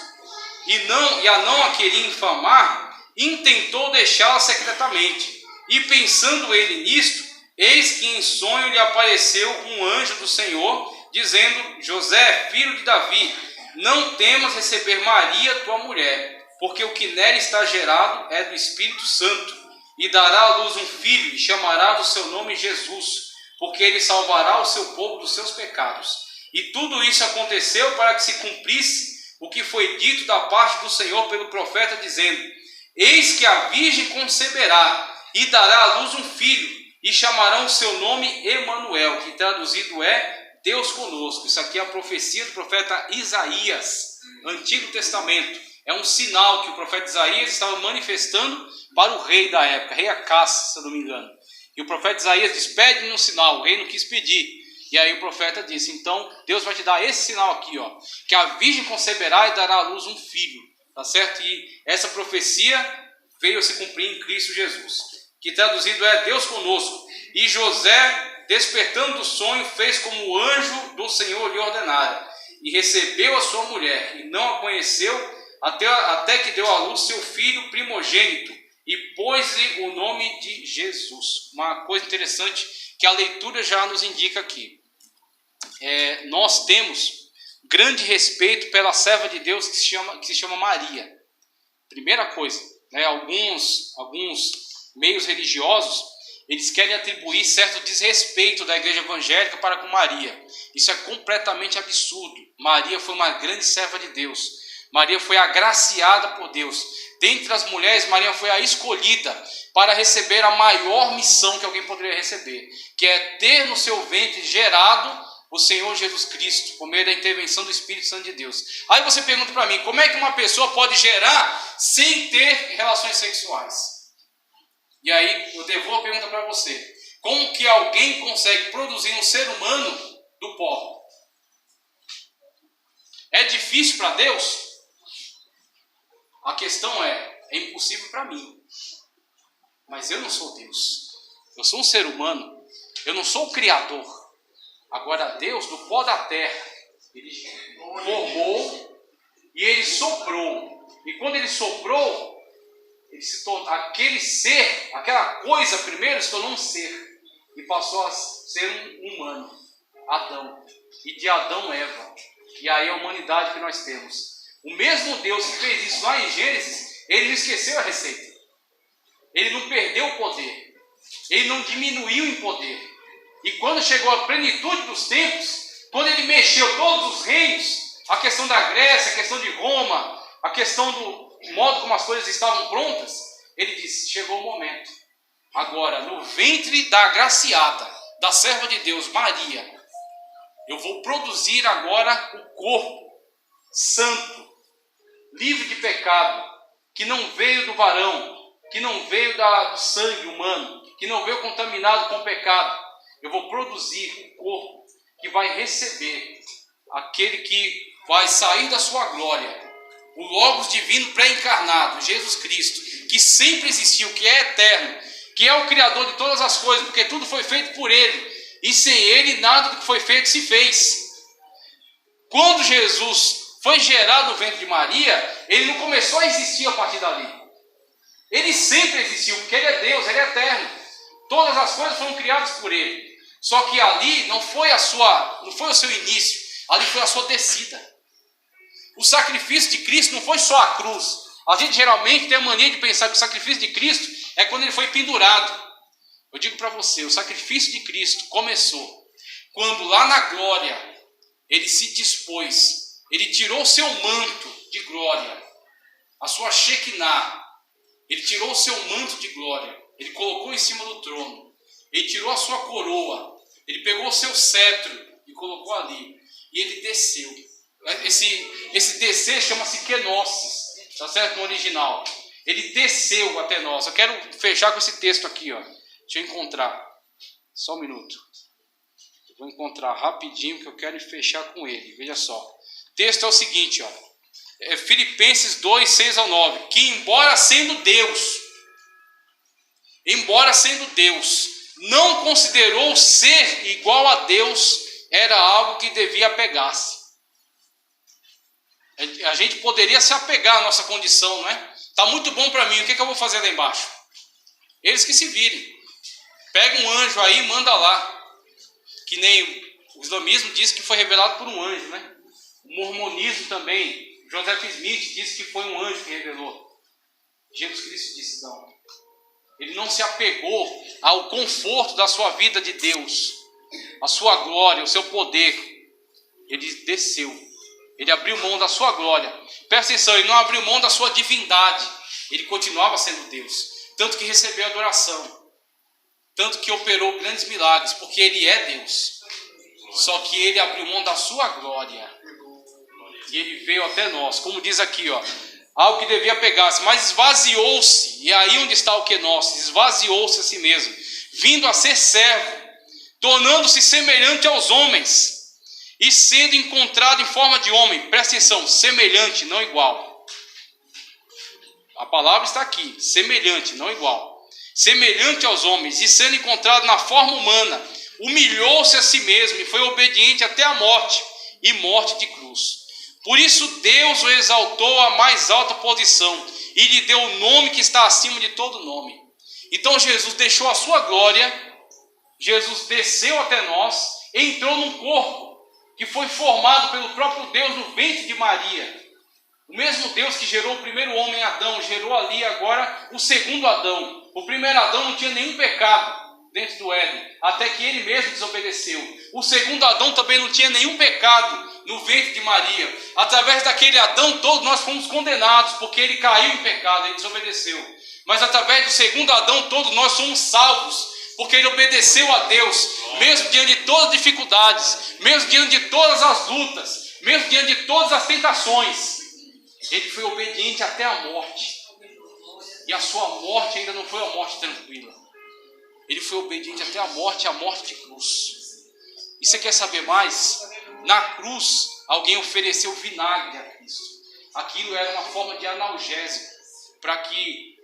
e a não a queria infamar, intentou deixá-la secretamente. E pensando ele nisto, eis que em sonho lhe apareceu um anjo do Senhor, dizendo: José, filho de Davi, não temas receber Maria, tua mulher, porque o que nela está gerado é do Espírito Santo, e dará à luz um filho, e chamará do seu nome Jesus, porque ele salvará o seu povo dos seus pecados. E tudo isso aconteceu para que se cumprisse o que foi dito da parte do Senhor pelo profeta, dizendo: eis que a virgem conceberá, e dará à luz um filho, e chamarão o seu nome Emanuel, que traduzido é Deus conosco. Isso aqui é a profecia do profeta Isaías, Antigo Testamento. É um sinal que o profeta Isaías estava manifestando para o rei da época, rei Acás, se eu não me engano. E o profeta Isaías diz: pede-me um sinal. O rei não quis pedir. E aí o profeta disse: então Deus vai te dar esse sinal aqui, que a virgem conceberá e dará à luz um filho. Tá certo? E essa profecia veio a se cumprir em Cristo Jesus, que traduzido é Deus conosco. E José, despertando do sonho, fez como o anjo do Senhor lhe ordenara, e recebeu a sua mulher, e não a conheceu, até que deu à luz seu filho primogênito, e pôs-lhe o nome de Jesus. Uma coisa interessante que a leitura já nos indica aqui. Nós temos grande respeito pela serva de Deus que se chama Maria. Primeira coisa, alguns meios religiosos, eles querem atribuir certo desrespeito da igreja evangélica para com Maria. Isso é completamente absurdo. Maria foi uma grande serva de Deus. Maria foi agraciada por Deus. Dentre as mulheres, Maria foi a escolhida para receber a maior missão que alguém poderia receber, que é ter no seu ventre gerado o Senhor Jesus Cristo, por meio da intervenção do Espírito Santo de Deus. Aí você pergunta para mim, como é que uma pessoa pode gerar sem ter relações sexuais? E aí eu devolvo a pergunta para você: como que alguém consegue produzir um ser humano do pó? É difícil para Deus? A questão é impossível para mim. Mas eu não sou Deus. Eu sou um ser humano. Eu não sou o Criador. Agora Deus, do pó da terra, Ele formou e Ele soprou. E quando Ele soprou, Ele se tornou aquele ser, aquela coisa primeiro se tornou um ser. E passou a ser um humano, Adão. E de Adão, Eva. E aí a humanidade que nós temos. O mesmo Deus que fez isso lá em Gênesis, Ele não esqueceu a receita. Ele não perdeu o poder. Ele não diminuiu em poder. E quando chegou a plenitude dos tempos, quando Ele mexeu todos os reinos, a questão da Grécia, a questão de Roma, a questão do modo como as coisas estavam prontas, Ele disse: chegou o momento. Agora, no ventre da agraciada, da serva de Deus, Maria, eu vou produzir agora o corpo santo, livre de pecado, que não veio do varão, que não veio do sangue humano, que não veio contaminado com pecado. Eu vou produzir um corpo que vai receber aquele que vai sair da sua glória, o Logos divino pré-encarnado, Jesus Cristo, que sempre existiu, que é eterno, que é o Criador de todas as coisas, porque tudo foi feito por Ele, e sem Ele nada do que foi feito se fez. Quando Jesus foi gerado no ventre de Maria, ele não começou a existir a partir dali. Ele sempre existiu, porque ele é Deus, ele é eterno. Todas as coisas foram criadas por ele. Só que ali não foi o seu início, ali foi a sua descida. O sacrifício de Cristo não foi só a cruz. A gente geralmente tem a mania de pensar que o sacrifício de Cristo é quando ele foi pendurado. Eu digo para você, o sacrifício de Cristo começou quando lá na glória ele se dispôs, ele tirou o seu manto de glória, a sua Shekinah, ele tirou o seu manto de glória, ele colocou em cima do trono, ele tirou a sua coroa, ele pegou o seu cetro e colocou ali, e ele desceu. Esse descer chama-se kenosis, está certo? No original. Ele desceu até nós. Eu quero fechar com esse texto aqui, ó. Deixa eu encontrar. Só um minuto. Eu vou encontrar rapidinho que eu quero fechar com ele. Veja só. O texto é o seguinte, ó. É Filipenses 2, 6 ao 9. Que embora sendo Deus, não considerou ser igual a Deus, era algo que devia apegar-se. A gente poderia se apegar à nossa condição, não é? Está muito bom para mim, o que eu vou fazer lá embaixo? Eles que se virem. Pega um anjo aí e manda lá. Que nem o islamismo diz que foi revelado por um anjo, né? O mormonismo também. Joseph Smith disse que foi um anjo que revelou. Jesus Cristo disse não. Ele não se apegou ao conforto da sua vida de Deus, a sua glória, o seu poder. Ele desceu. Ele abriu mão da sua glória. Presta atenção, ele não abriu mão da sua divindade. Ele continuava sendo Deus. Tanto que recebeu adoração. Tanto que operou grandes milagres, porque ele é Deus. Só que ele abriu mão da sua glória. E ele veio até nós. Como diz aqui, ó. Algo que devia pegar-se, mas esvaziou-se. E aí onde está o que nós? Esvaziou-se a si mesmo. Vindo a ser servo. Tornando-se semelhante aos homens. E sendo encontrado em forma de homem, presta atenção, semelhante, não igual. A palavra está aqui, semelhante, não igual. Semelhante aos homens, e sendo encontrado na forma humana, humilhou-se a si mesmo e foi obediente até a morte, e morte de cruz. Por isso Deus o exaltou à mais alta posição, e lhe deu o nome que está acima de todo nome. Então Jesus deixou a sua glória, Jesus desceu até nós, entrou num corpo, que foi formado pelo próprio Deus no ventre de Maria. O mesmo Deus que gerou o primeiro homem, Adão, gerou ali agora o segundo Adão. O primeiro Adão não tinha nenhum pecado dentro do Éden, até que ele mesmo desobedeceu. O segundo Adão também não tinha nenhum pecado no ventre de Maria. Através daquele Adão todos nós fomos condenados, porque ele caiu em pecado, ele desobedeceu. Mas através do segundo Adão todos nós somos salvos, porque ele obedeceu a Deus, mesmo diante de todas as dificuldades, mesmo diante de todas as lutas, mesmo diante de todas as tentações. Ele foi obediente até a morte. E a sua morte ainda não foi uma morte tranquila. Ele foi obediente até a morte de cruz. E você quer saber mais? Na cruz, alguém ofereceu vinagre a Cristo. Aquilo era uma forma de analgésico, para que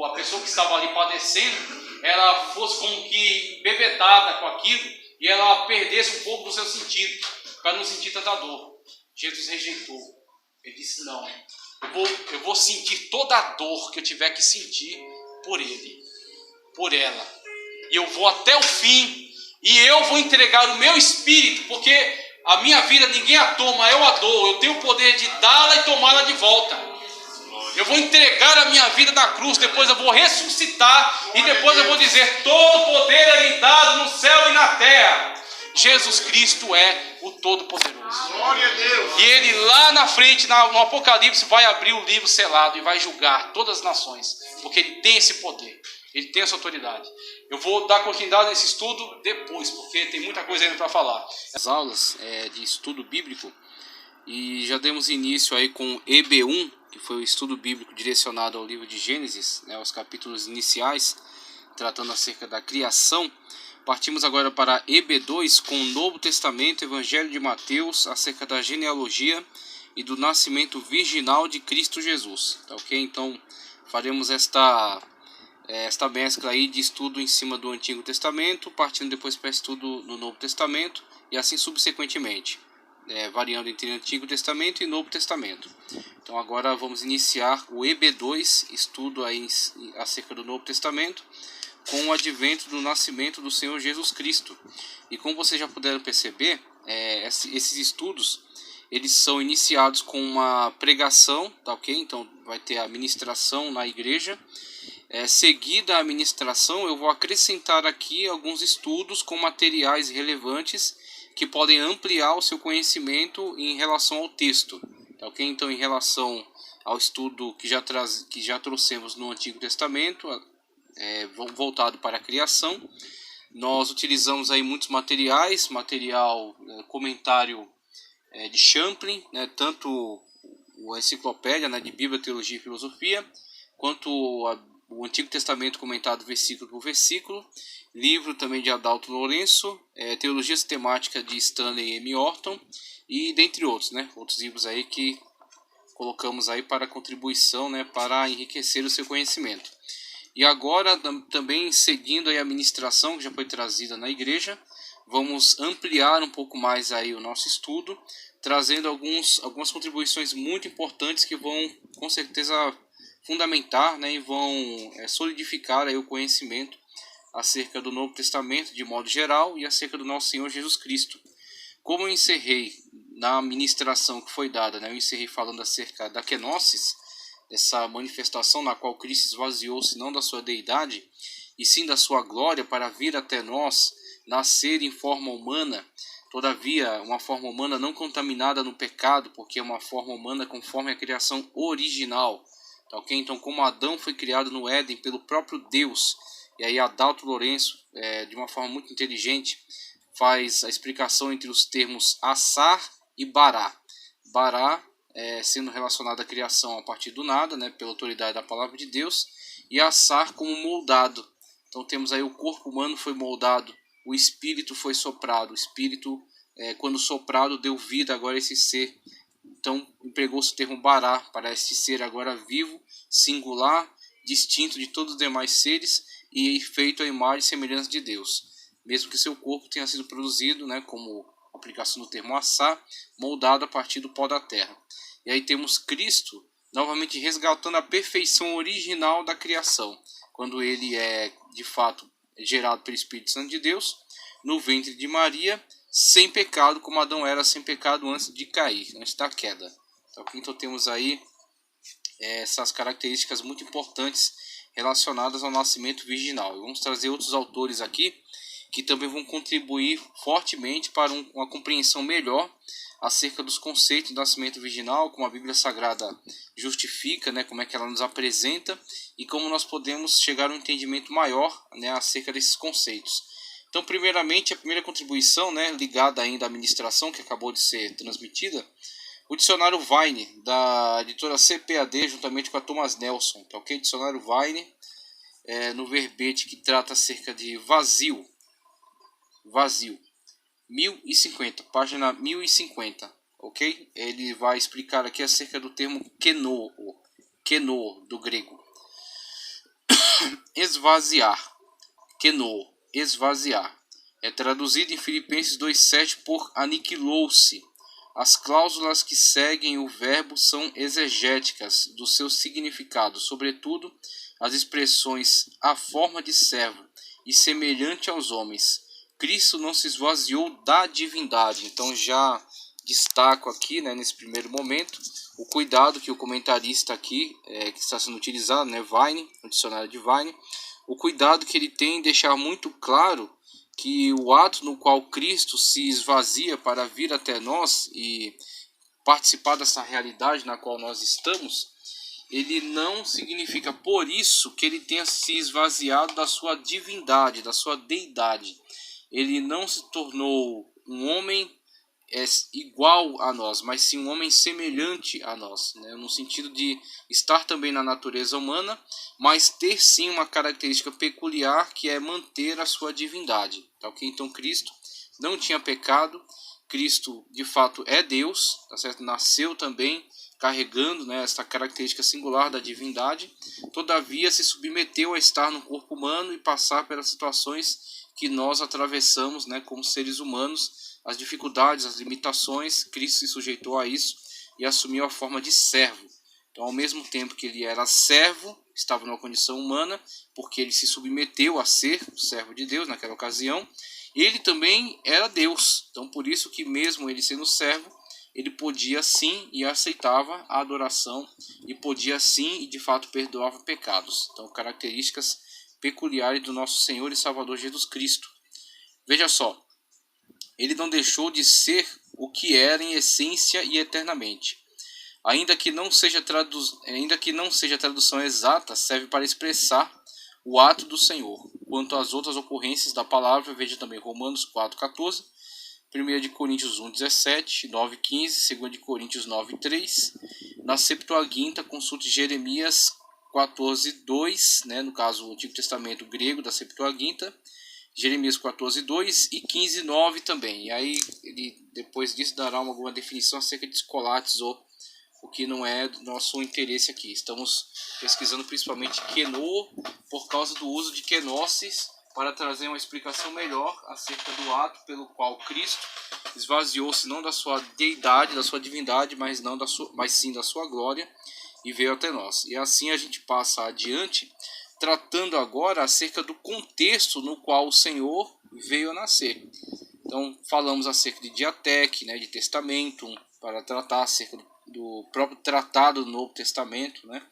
a pessoa que estava ali padecendo, ela fosse como que bebedada com aquilo e ela perdesse um pouco do seu sentido, para não sentir tanta dor. Jesus rejeitou. Ele disse, não, eu vou sentir toda a dor que eu tiver que sentir por ele, por ela. E eu vou até o fim, e eu vou entregar o meu espírito, porque a minha vida ninguém a toma, eu a dou. Eu tenho o poder de dá-la e tomá-la de volta. Eu vou entregar a minha vida na cruz, depois eu vou ressuscitar, e depois eu vou dizer, todo poder é me dado no céu e na terra. Jesus Cristo é o Todo-Poderoso. Glória a Deus. E ele lá na frente, no Apocalipse, vai abrir o livro selado e vai julgar todas as nações, porque ele tem esse poder, ele tem essa autoridade. Eu vou dar continuidade nesse estudo depois, porque tem muita coisa ainda para falar. As aulas de estudo bíblico, e já demos início aí com EB1, que foi o estudo bíblico direcionado ao livro de Gênesis, né, os capítulos iniciais, tratando acerca da criação. Partimos agora para EB2 com o Novo Testamento, Evangelho de Mateus, acerca da genealogia e do nascimento virginal de Cristo Jesus. Tá ok? Então faremos esta mescla aí de estudo em cima do Antigo Testamento, partindo depois para estudo no Novo Testamento e assim subsequentemente. variando entre Antigo Testamento e Novo Testamento. Então agora vamos iniciar o EB2, estudo aí acerca do Novo Testamento, com o advento do nascimento do Senhor Jesus Cristo. E como vocês já puderam perceber, esses estudos eles são iniciados com uma pregação, tá ok? Então vai ter a ministração na igreja. Seguida a ministração, eu vou acrescentar aqui alguns estudos com materiais relevantes que podem ampliar o seu conhecimento em relação ao texto, tá ok? Então, em relação ao estudo que já trouxemos no Antigo Testamento, voltado para a criação, nós utilizamos aí muitos material, comentário de Champlin, né, tanto a enciclopédia, né, de Bíblia, Teologia e Filosofia, quanto o Antigo Testamento comentado versículo por versículo, livro também de Adalto Lourenço, Teologia Sistemática de Stanley M. Orton, e dentre outros, né, outros livros aí que colocamos aí para contribuição, né, para enriquecer o seu conhecimento. E agora, também seguindo aí a ministração que já foi trazida na igreja, vamos ampliar um pouco mais aí o nosso estudo, trazendo algumas contribuições muito importantes que vão, com certeza, fundamentar, né, e vão solidificar aí o conhecimento acerca do Novo Testamento de modo geral e acerca do nosso Senhor Jesus Cristo. Como eu encerrei na ministração que foi dada, né, eu encerrei falando acerca da kenosis, essa manifestação na qual Cristo esvaziou-se não da sua deidade, e sim da sua glória para vir até nós, nascer em forma humana, todavia uma forma humana não contaminada no pecado, porque é uma forma humana conforme a criação original. Tá, okay? Então, como Adão foi criado no Éden pelo próprio Deus, e aí Adalto Lourenço, de uma forma muito inteligente, faz a explicação entre os termos assar e bará. Bará sendo relacionado à criação a partir do nada, né, pela autoridade da palavra de Deus, e assar como moldado. Então temos aí o corpo humano foi moldado, o espírito foi soprado, o espírito, quando soprado, deu vida agora a esse ser. Então empregou-se o termo bará para este ser agora vivo, singular, distinto de todos os demais seres e feito à imagem e semelhança de Deus. Mesmo que seu corpo tenha sido produzido, né, como aplicação do termo assar, moldado a partir do pó da terra. E aí temos Cristo novamente resgatando a perfeição original da criação, quando ele é de fato gerado pelo Espírito Santo de Deus, no ventre de Maria, sem pecado, como Adão era sem pecado antes de cair, antes da queda. Então temos aí essas características muito importantes relacionadas ao nascimento virginal. E vamos trazer outros autores aqui que também vão contribuir fortemente para uma compreensão melhor acerca dos conceitos do nascimento virginal, como a Bíblia Sagrada justifica, né, como é que ela nos apresenta e como nós podemos chegar a um entendimento maior, né, acerca desses conceitos. Então, primeiramente, a primeira contribuição, né, ligada ainda à ministração que acabou de ser transmitida, o dicionário Vine, da editora CPAD, juntamente com a Thomas Nelson, tá ok? Dicionário Vine, no verbete que trata acerca de vazio, 1050, página 1050, ok? Ele vai explicar aqui acerca do termo kenô, do grego. Esvaziar, kenô, esvaziar. É traduzido em Filipenses 2,7 por aniquilou-se. As cláusulas que seguem o verbo são exegéticas do seu significado, sobretudo as expressões a forma de servo e semelhante aos homens. Cristo não se esvaziou da divindade. Então já destaco aqui, né, nesse primeiro momento, o cuidado que o comentarista aqui, que está sendo utilizado, né, Vine, o dicionário de Vine, o cuidado que ele tem em deixar muito claro que o ato no qual Cristo se esvazia para vir até nós e participar dessa realidade na qual nós estamos, ele não significa por isso que ele tenha se esvaziado da sua divindade, da sua deidade. Ele não se tornou um homem igual a nós, mas sim um homem semelhante a nós, né? No sentido de estar também na natureza humana, mas ter sim uma característica peculiar que é manter a sua divindade. Tá, okay? Então Cristo não tinha pecado, Cristo de fato é Deus, tá certo? Nasceu também carregando, né, essa característica singular da divindade, todavia se submeteu a estar no corpo humano e passar pelas situações que nós atravessamos, né, como seres humanos, as dificuldades, as limitações, Cristo se sujeitou a isso e assumiu a forma de servo. Então, ao mesmo tempo que ele era servo, estava numa condição humana, porque ele se submeteu a ser servo de Deus naquela ocasião, ele também era Deus. Então, por isso que mesmo ele sendo servo, ele podia sim e aceitava a adoração e podia sim e de fato perdoava pecados. Então, características peculiares do nosso Senhor e Salvador Jesus Cristo. Veja só, ele não deixou de ser o que era em essência e eternamente. Ainda que não seja tradução exata, serve para expressar o ato do Senhor. Quanto às outras ocorrências da palavra, veja também Romanos 4,14, 1 Coríntios 1,17, 9,15, 2 Coríntios 9,3. Na Septuaginta, consulte Jeremias 14,2, né, no caso o Antigo Testamento grego da Septuaginta, Jeremias 14,2 e 15,9 também. E aí ele depois disso dará alguma definição acerca de escolates, ou o que não é do nosso interesse aqui. Estamos pesquisando principalmente Quenô por causa do uso de kenosis, para trazer uma explicação melhor acerca do ato pelo qual Cristo esvaziou-se não da sua deidade, da sua divindade, mas sim da sua glória, e veio até nós. E assim a gente passa adiante, tratando agora acerca do contexto no qual o Senhor veio a nascer. Então falamos acerca de diateque, né, de testamento, para tratar acerca do próprio tratado do Novo Testamento, né?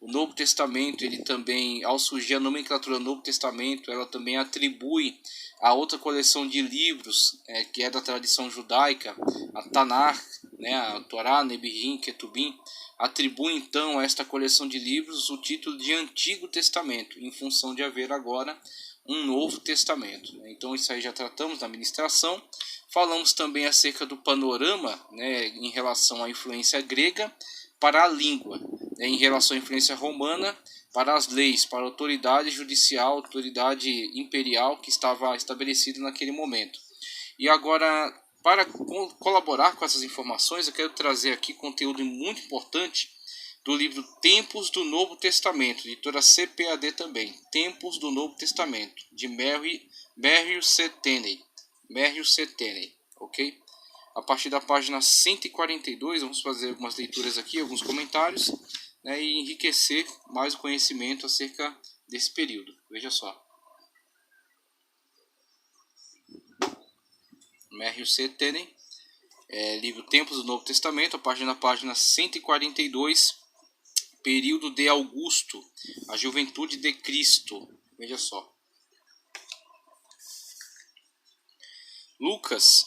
O Novo Testamento, ele também, ao surgir a nomenclatura Novo Testamento, ela também atribui a outra coleção de livros, que é da tradição judaica, a Tanakh, né, a Torá, Nebiim, Ketubim, atribui então a esta coleção de livros o título de Antigo Testamento, em função de haver agora um Novo Testamento. Então isso aí já tratamos na ministração. Falamos também acerca do panorama, né, em relação à influência grega para a língua, né, em relação à influência romana para as leis, para a autoridade judicial, autoridade imperial que estava estabelecida naquele momento. E agora, para colaborar com essas informações, eu quero trazer aqui conteúdo muito importante do livro Tempos do Novo Testamento, editora CPAD também, Tempos do Novo Testamento, de Merrill C. Tenney, ok? A partir da página 142, vamos fazer algumas leituras aqui, alguns comentários, né, e enriquecer mais o conhecimento acerca desse período. Veja só. Merrill C. Tenney, livro Tempos do Novo Testamento, a página 142, período de Augusto, a juventude de Cristo. Veja só. Lucas,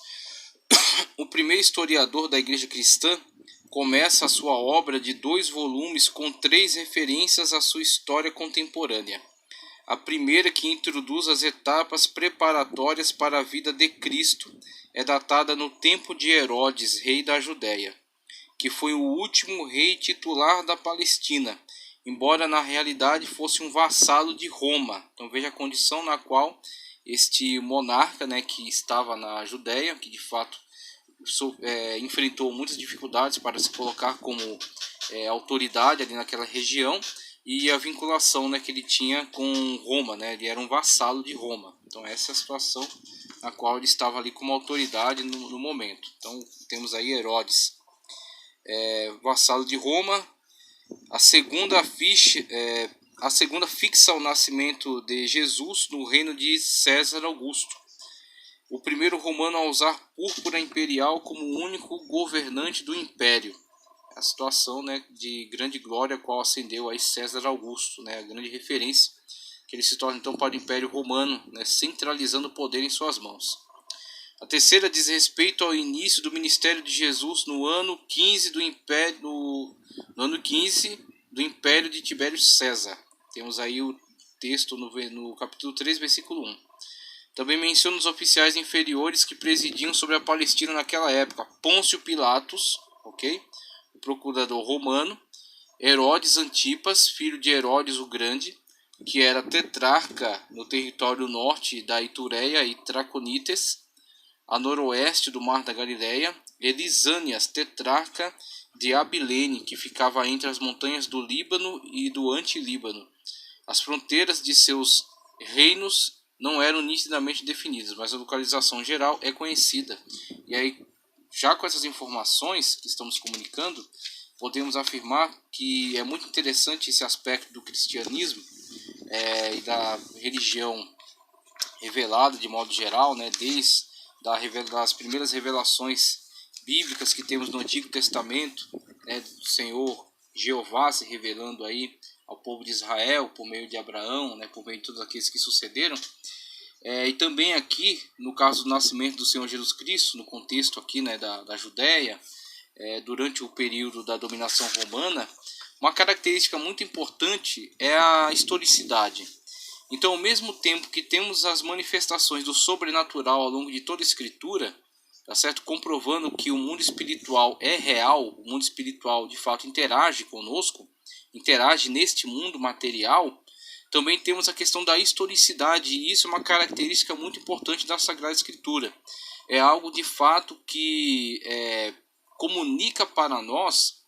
o primeiro historiador da igreja cristã, começa a sua obra de 2 volumes com 3 referências à sua história contemporânea. A primeira, que introduz as etapas preparatórias para a vida de Cristo, é datada no tempo de Herodes, rei da Judéia, que foi o último rei titular da Palestina, embora na realidade fosse um vassalo de Roma. Então veja a condição na qual este monarca, né, que estava na Judéia, que de fato enfrentou muitas dificuldades para se colocar como autoridade ali naquela região, e a vinculação, né, que ele tinha com Roma, né, ele era um vassalo de Roma. Então essa é a situação na qual ele estava ali como autoridade no momento. Então temos aí Herodes, vassalo de Roma. A segunda fixa o nascimento de Jesus no reino de César Augusto, o primeiro romano a usar púrpura imperial como único governante do império. A situação, né, de grande glória a qual ascendeu aí César Augusto, né, a grande referência que ele se torna então para o Império Romano, né, centralizando o poder em suas mãos. A terceira diz respeito ao início do ministério de Jesus no ano 15 do Império de Tibério César. Temos aí o texto no capítulo 3, versículo 1. Também menciona os oficiais inferiores que presidiam sobre a Palestina naquela época: Pôncio Pilatos, ok? O procurador romano; Herodes Antipas, filho de Herodes o Grande, que era tetrarca no território norte da Itureia e Traconites, a noroeste do Mar da Galileia; Elisânias, tetrarca de Abilene, que ficava entre as montanhas do Líbano e do Antilíbano, as fronteiras de seus reinos não eram nitidamente definidas, mas a localização geral é conhecida. E aí, já com essas informações que estamos comunicando, podemos afirmar que é muito interessante esse aspecto do cristianismo e da religião revelada de modo geral, né, desde das primeiras revelações bíblicas que temos no Antigo Testamento, né, do Senhor Jeová se revelando aí ao povo de Israel por meio de Abraão, né, por meio de todos aqueles que sucederam. E também aqui, no caso do nascimento do Senhor Jesus Cristo, no contexto aqui, né, da Judéia, durante o período da dominação romana, uma característica muito importante é a historicidade. Então, ao mesmo tempo que temos as manifestações do sobrenatural ao longo de toda a Escritura, tá certo? Comprovando que o mundo espiritual é real, o mundo espiritual de fato interage conosco, interage neste mundo material, também temos a questão da historicidade, e isso é uma característica muito importante da Sagrada Escritura. É algo de fato que comunica para nós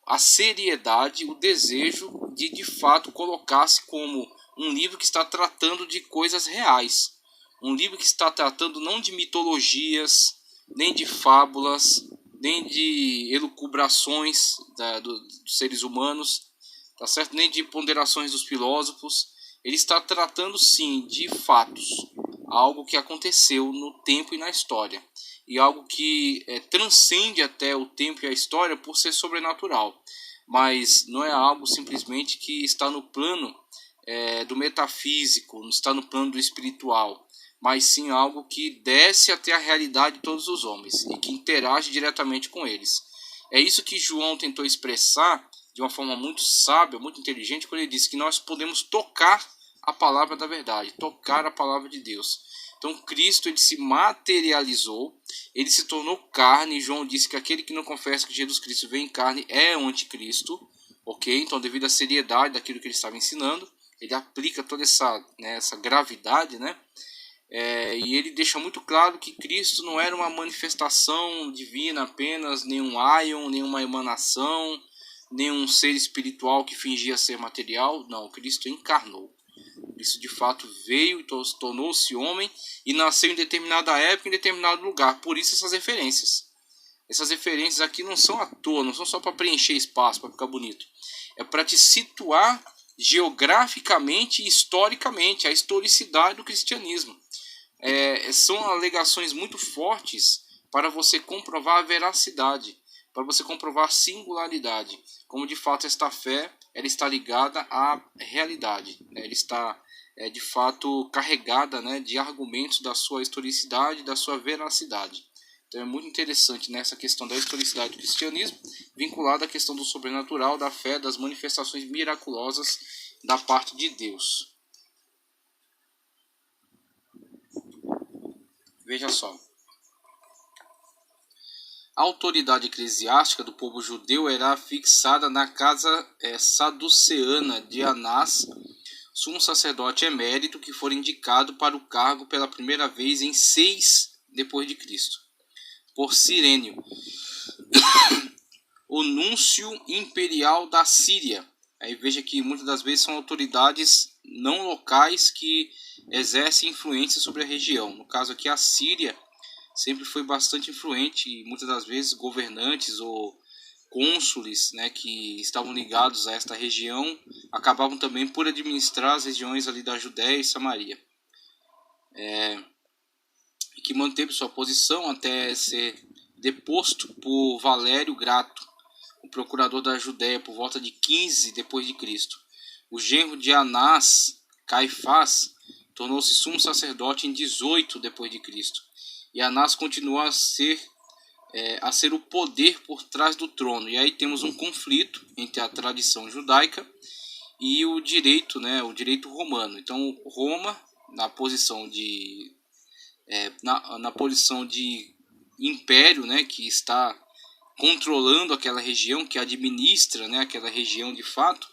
a seriedade, o desejo de fato colocar-se como um livro que está tratando de coisas reais. Um livro que está tratando não de mitologias, nem de fábulas, nem de elucubrações dos seres humanos, tá certo? Nem de ponderações dos filósofos. Ele está tratando sim de fatos, algo que aconteceu no tempo e na história, e algo que transcende até o tempo e a história por ser sobrenatural, mas não é algo simplesmente que está no plano do metafísico, não está no plano do espiritual, mas sim algo que desce até a realidade de todos os homens e que interage diretamente com eles. É isso que João tentou expressar de uma forma muito sábia, muito inteligente, quando ele disse que nós podemos tocar a palavra da verdade, tocar a palavra de Deus. Então Cristo, ele se materializou, ele se tornou carne. João disse que aquele que não confessa que Jesus Cristo veio em carne é o anticristo, ok? Então, devido à seriedade daquilo que ele estava ensinando, ele aplica toda essa gravidade, né? E ele deixa muito claro que Cristo não era uma manifestação divina apenas, nenhum aion, nenhuma emanação, nenhum ser espiritual que fingia ser material. Não, Cristo encarnou. Cristo de fato veio e tornou-se homem e nasceu em determinada época, em determinado lugar. Por isso essas referências. Essas referências aqui não são à toa, não são só para preencher espaço, para ficar bonito. É para te situar geograficamente e historicamente, a historicidade do cristianismo. São alegações muito fortes para você comprovar a veracidade, para você comprovar a singularidade, como de fato esta fé ela está ligada à realidade, né? Ela está de fato carregada, né, de argumentos da sua historicidade, da sua veracidade. Então é muito interessante nessa questão da historicidade do cristianismo, vinculada à questão do sobrenatural, da fé, das manifestações miraculosas da parte de Deus. Veja só. A autoridade eclesiástica do povo judeu era fixada na casa saduceana de Anás, sumo sacerdote emérito, que foi indicado para o cargo pela primeira vez em 6 depois de Cristo, por Cirênio, o núncio imperial da Síria. Aí veja que muitas das vezes são autoridades não locais que exercem influência sobre a região. No caso aqui, a Síria sempre foi bastante influente e muitas das vezes governantes ou cônsules, né, que estavam ligados a esta região acabavam também por administrar as regiões ali da Judéia e Samaria. E que manteve sua posição até ser deposto por Valério Grato, o procurador da Judéia, por volta de 15 depois de Cristo. O genro de Anás, Caifás, tornou-se sumo sacerdote em 18 depois de Cristo. E Anás continuou a ser o poder por trás do trono. E aí temos um conflito entre a tradição judaica e o direito, né, o direito romano. Então Roma, na posição de na posição de império, né, que está controlando aquela região, que administra, né, aquela região de fato,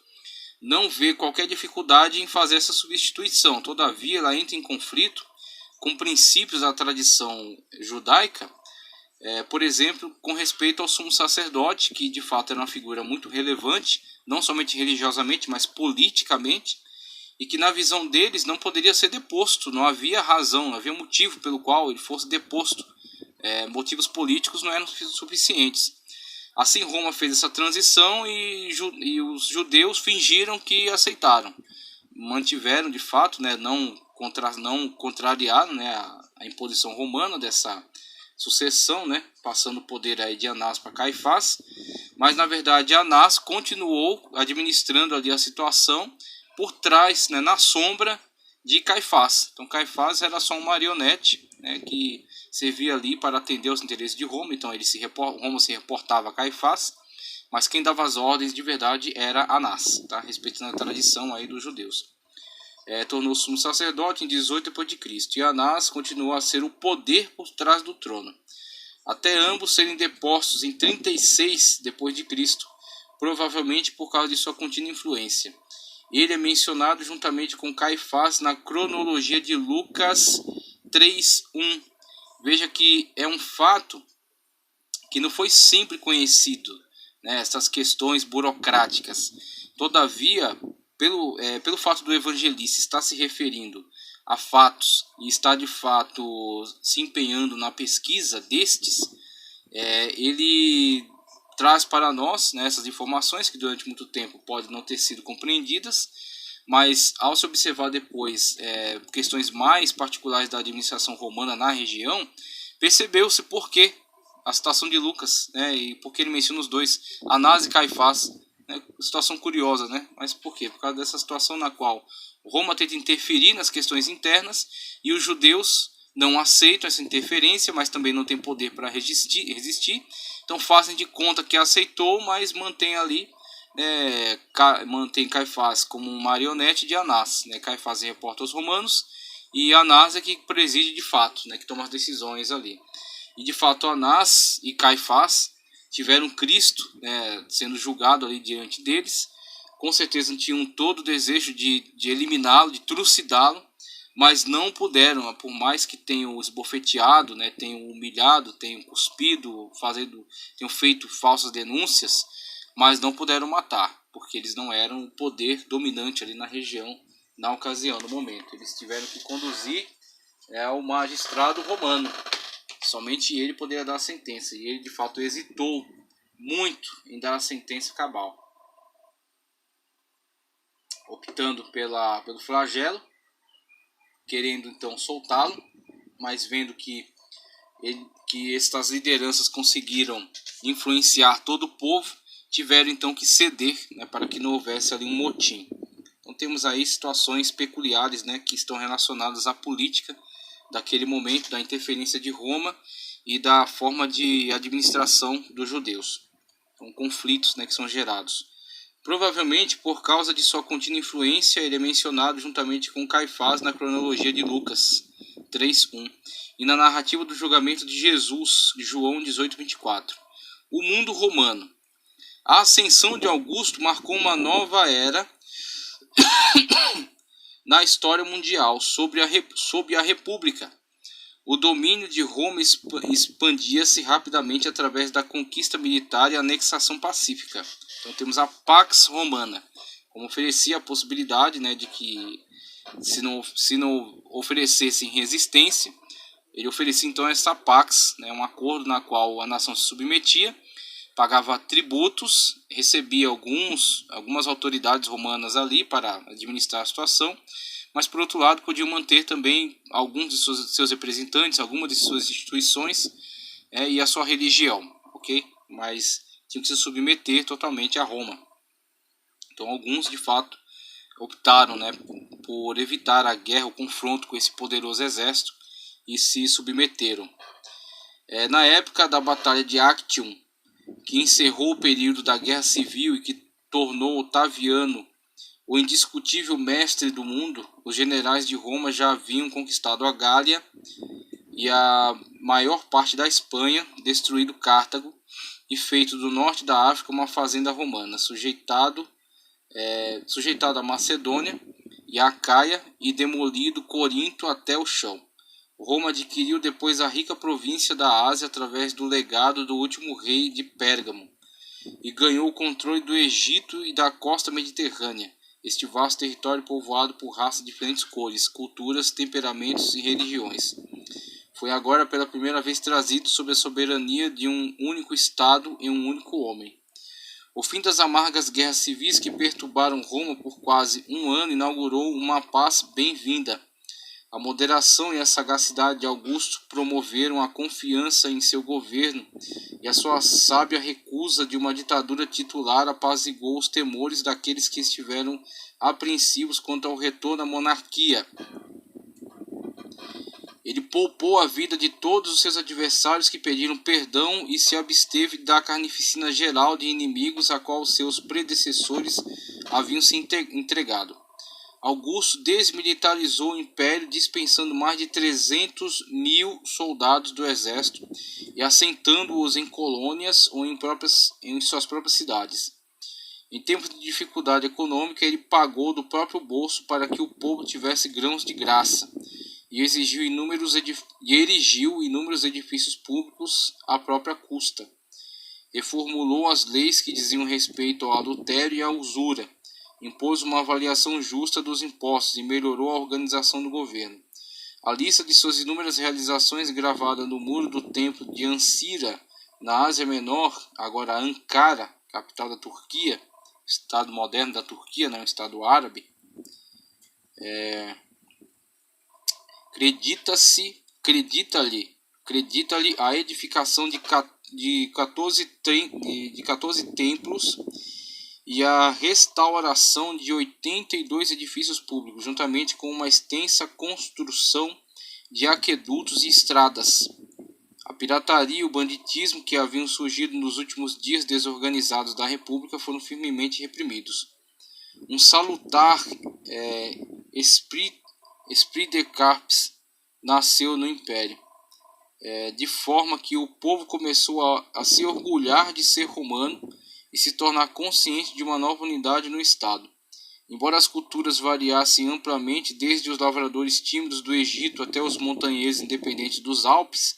não vê qualquer dificuldade em fazer essa substituição. Todavia, ela entra em conflito com princípios da tradição judaica, por exemplo, com respeito ao sumo sacerdote, que de fato era uma figura muito relevante, não somente religiosamente, mas politicamente, e que na visão deles não poderia ser deposto, não havia razão, não havia motivo pelo qual ele fosse deposto, motivos políticos não eram suficientes. Assim Roma fez essa transição e os judeus fingiram que aceitaram, mantiveram de fato, né, não contrariaram, né, a imposição romana dessa sucessão, né, passando o poder aí de Anás para Caifás, mas na verdade Anás continuou administrando ali a situação por trás, né, na sombra de Caifás. Então Caifás era só um marionete, né, que servia ali para atender os interesses de Roma. Então Roma se reportava a Caifás, mas quem dava as ordens de verdade era Anás, tá? Respeitando a tradição aí dos judeus. Tornou-se sumo sacerdote em 18 d.C. e Anás continuou a ser o poder por trás do trono, até ambos serem depostos em 36 d.C., provavelmente por causa de sua contínua influência. Ele é mencionado juntamente com Caifás na cronologia de Lucas 3:1. Veja que é um fato que não foi sempre conhecido, né, essas questões burocráticas. Todavia, pelo fato do evangelista estar se referindo a fatos e estar de fato se empenhando na pesquisa destes, ele traz para nós, né, essas informações que durante muito tempo podem não ter sido compreendidas, mas ao se observar depois questões mais particulares da administração romana na região, percebeu-se por que a citação de Lucas, né, e por que ele menciona os dois, Anás e Caifás. Situação curiosa, né? Mas por quê? Por causa dessa situação na qual Roma tenta interferir nas questões internas e os judeus não aceitam essa interferência, mas também não têm poder para resistir. Então fazem de conta que aceitou, mas mantém ali, mantém Caifás como um marionete de Anás, né? Caifás reporta aos romanos e Anás é que preside de fato, né? Que toma as decisões ali. E de fato Anás e Caifás tiveram Cristo, né, sendo julgado ali diante deles. Com certeza tinham todo o desejo de eliminá-lo, de trucidá-lo, mas não puderam, por mais que tenham esbofeteado, né, tenham humilhado, tenham cuspido, tenham feito falsas denúncias, mas não puderam matar, porque eles não eram o poder dominante ali na região, na ocasião, no momento. Eles tiveram que conduzir ao magistrado romano. Somente ele poderia dar a sentença, e ele de fato hesitou muito em dar a sentença cabal, optando pelo flagelo, querendo então soltá-lo, mas vendo que estas lideranças conseguiram influenciar todo o povo, tiveram então que ceder, né, para que não houvesse ali um motim. Então temos aí situações peculiares, né, que estão relacionadas à política daquele momento, da interferência de Roma e da forma de administração dos judeus. Então, conflitos, né, que são gerados. Provavelmente, por causa de sua contínua influência, ele é mencionado juntamente com Caifás na cronologia de Lucas 3:1 e na narrativa do julgamento de Jesus, de João 18:24. O mundo romano. A ascensão de Augusto marcou uma nova era na história mundial sob a República. O domínio de Roma expandia-se rapidamente através da conquista militar e anexação pacífica. Então temos a Pax Romana, como oferecia a possibilidade, né, de que se não oferecessem resistência, ele oferecia então essa Pax, né, um acordo na qual a nação se submetia, pagava tributos, recebia algumas autoridades romanas ali para administrar a situação, mas por outro lado podiam manter também alguns de seus representantes, algumas de suas instituições e a sua religião, ok? Mas tinham que se submeter totalmente a Roma. Então alguns de fato optaram, né, por evitar a guerra, o confronto com esse poderoso exército e se submeteram. Na época da Batalha de Actium, que encerrou o período da Guerra Civil e que tornou Otaviano o indiscutível mestre do mundo, os generais de Roma já haviam conquistado a Gália e a maior parte da Espanha, destruído Cartago e feito do norte da África uma fazenda romana, sujeitado à Macedônia e a Acaia e demolido Corinto até o chão. Roma adquiriu depois a rica província da Ásia através do legado do último rei de Pérgamo e ganhou o controle do Egito e da costa mediterrânea, este vasto território povoado por raças de diferentes cores, culturas, temperamentos e religiões. Foi agora pela primeira vez trazido sob a soberania de um único Estado e um único homem. O fim das amargas guerras civis que perturbaram Roma por quase um ano inaugurou uma paz bem-vinda. A moderação e a sagacidade de Augusto promoveram a confiança em seu governo e a sua sábia recusa de uma ditadura titular apaziguou os temores daqueles que estiveram apreensivos quanto ao retorno à monarquia. Ele poupou a vida de todos os seus adversários que pediram perdão e se absteve da carnificina geral de inimigos a qual seus predecessores haviam se entregado. Augusto desmilitarizou o império, dispensando mais de 300.000 soldados do exército e assentando-os em colônias ou em suas próprias cidades. Em tempos de dificuldade econômica, ele pagou do próprio bolso para que o povo tivesse grãos de graça e erigiu inúmeros edifícios públicos à própria custa. Reformulou as leis que diziam respeito ao adultério e à usura, impôs uma avaliação justa dos impostos e melhorou a organização do governo. A lista de suas inúmeras realizações gravada no muro do templo de Ancira, na Ásia Menor, agora Ankara, capital da Turquia, estado moderno da Turquia, um estado árabe, acredita-lhe a edificação de 14 templos e a restauração de 82 edifícios públicos, juntamente com uma extensa construção de aquedutos e estradas. A pirataria e o banditismo que haviam surgido nos últimos dias desorganizados da República foram firmemente reprimidos. Um salutar esprit de corps nasceu no Império, de forma que o povo começou a se orgulhar de ser romano e se tornar consciente de uma nova unidade no Estado. Embora as culturas variassem amplamente, desde os lavradores tímidos do Egito até os montanheses independentes dos Alpes,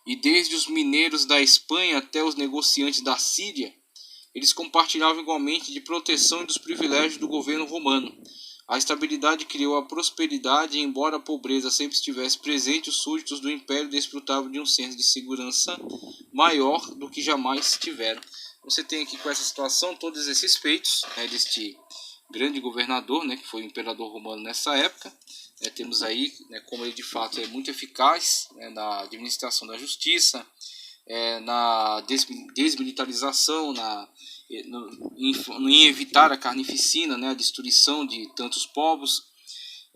e desde os mineiros da Espanha até os negociantes da Síria, eles compartilhavam igualmente de proteção e dos privilégios do governo romano. A estabilidade criou a prosperidade e, embora a pobreza sempre estivesse presente, os súditos do Império desfrutavam de um senso de segurança maior do que jamais tiveram. Você tem aqui com essa situação todos esses feitos deste grande governador, que foi o imperador romano nessa época. Temos aí como ele de fato é muito eficaz na administração da justiça, na desmilitarização, em evitar a carnificina, a destruição de tantos povos,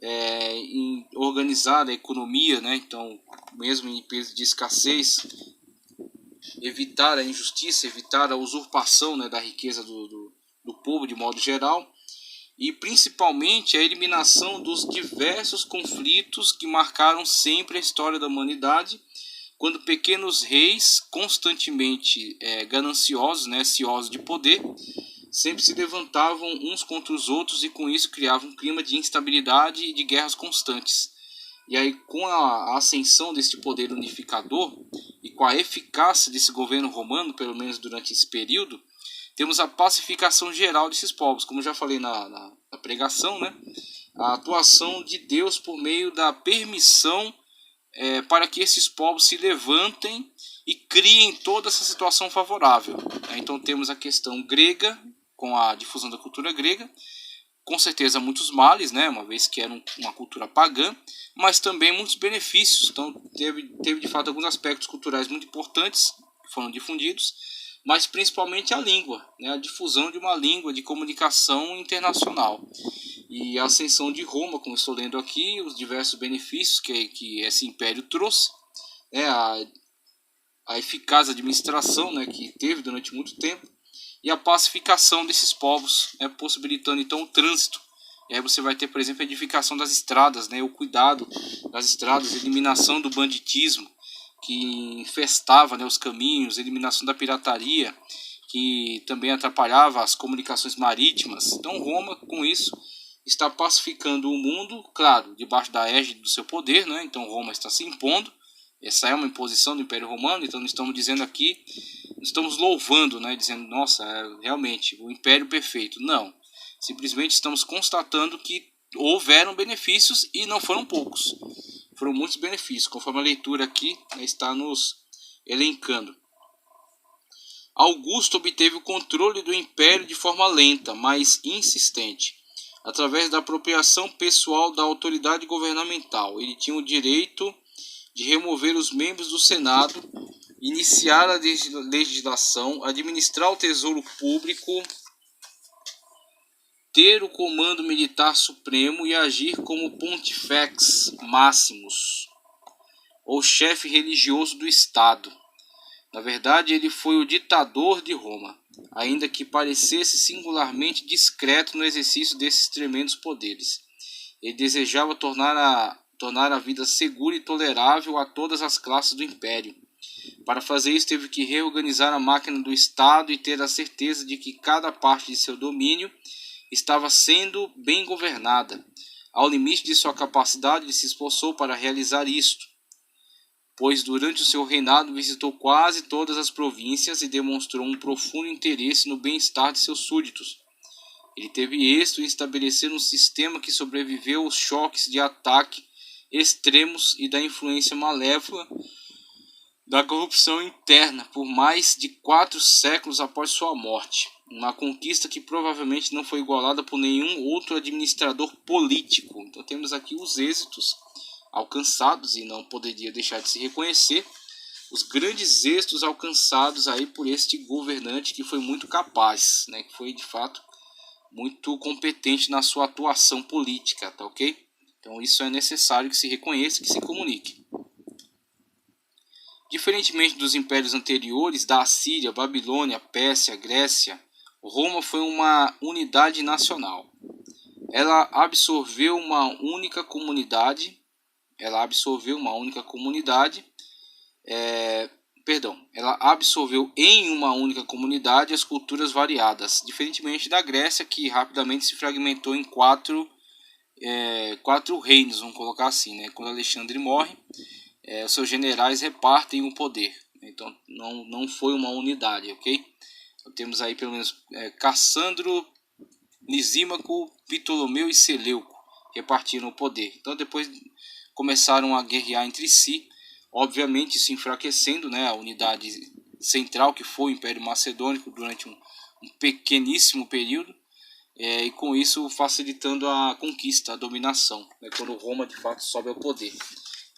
em organizar a economia, então mesmo em períodos de escassez, evitar a injustiça, evitar a usurpação da riqueza do povo de modo geral, e principalmente a eliminação dos diversos conflitos que marcaram sempre a história da humanidade, quando pequenos reis, constantemente gananciosos, ciosos de poder, sempre se levantavam uns contra os outros e com isso criavam um clima de instabilidade e de guerras constantes. E aí, com a ascensão deste poder unificador e com a eficácia desse governo romano, pelo menos durante esse período, temos a pacificação geral desses povos, como já falei na pregação, a atuação de Deus por meio da permissão para que esses povos se levantem e criem toda essa situação favorável. Então temos a questão grega, com a difusão da cultura grega, com certeza muitos males, uma vez que era uma cultura pagã, mas também muitos benefícios. Então teve de fato alguns aspectos culturais muito importantes que foram difundidos, mas principalmente a língua, a difusão de uma língua de comunicação internacional. E a ascensão de Roma, como estou lendo aqui, os diversos benefícios que esse império trouxe, a eficaz administração que teve durante muito tempo, e a pacificação desses povos, possibilitando então o trânsito. E aí você vai ter, por exemplo, a edificação das estradas, o cuidado das estradas, a eliminação do banditismo, que infestava os caminhos, a eliminação da pirataria, que também atrapalhava as comunicações marítimas. Então Roma, com isso, está pacificando o mundo, claro, debaixo da égide do seu poder, Então Roma está se impondo. Essa é uma imposição do Império Romano, então não estamos dizendo aqui, estamos louvando, dizendo, nossa, realmente, o Império perfeito. Não. Simplesmente estamos constatando que houveram benefícios e não foram poucos. Foram muitos benefícios, conforme a leitura aqui, né, está nos elencando. Augusto obteve o controle do império de forma lenta, mas insistente, através da apropriação pessoal da autoridade governamental. Ele tinha o direito de remover os membros do Senado, iniciar a legislação, administrar o tesouro público, ter o comando militar supremo e agir como pontifex máximos, ou chefe religioso do Estado. Na verdade, ele foi o ditador de Roma, ainda que parecesse singularmente discreto no exercício desses tremendos poderes. Ele desejava tornar a vida segura e tolerável a todas as classes do império. Para fazer isso, teve que reorganizar a máquina do Estado e ter a certeza de que cada parte de seu domínio estava sendo bem governada. Ao limite de sua capacidade, ele se esforçou para realizar isto, pois durante o seu reinado visitou quase todas as províncias e demonstrou um profundo interesse no bem-estar de seus súditos. Ele teve êxito em estabelecer um sistema que sobreviveu aos choques de ataque extremos e da influência malévola da corrupção interna por mais de 4 séculos após sua morte. Uma conquista que provavelmente não foi igualada por nenhum outro administrador político. Então temos aqui os êxitos alcançados, e não poderia deixar de se reconhecer os grandes êxitos alcançados aí por este governante que foi muito capaz, né, que foi de fato muito competente na sua atuação política, tá ok? Então isso é necessário que se reconheça, que se comunique. Diferentemente dos impérios anteriores da Assíria, Babilônia, Pérsia, Grécia, Roma foi uma unidade nacional. Ela absorveu em uma única comunidade as culturas variadas, diferentemente da Grécia, que rapidamente se fragmentou em quatro reinos, vamos colocar assim, né? Quando Alexandre morre, os seus generais repartem o poder, então não foi uma unidade, ok? Então, temos aí pelo menos Cassandro, Lisímaco, Ptolomeu e Seleuco repartiram o poder. Então depois começaram a guerrear entre si, obviamente se enfraquecendo, né, a unidade central que foi o Império Macedônico durante um pequeníssimo período, e com isso facilitando a conquista, a dominação, né, quando Roma de fato sobe ao poder.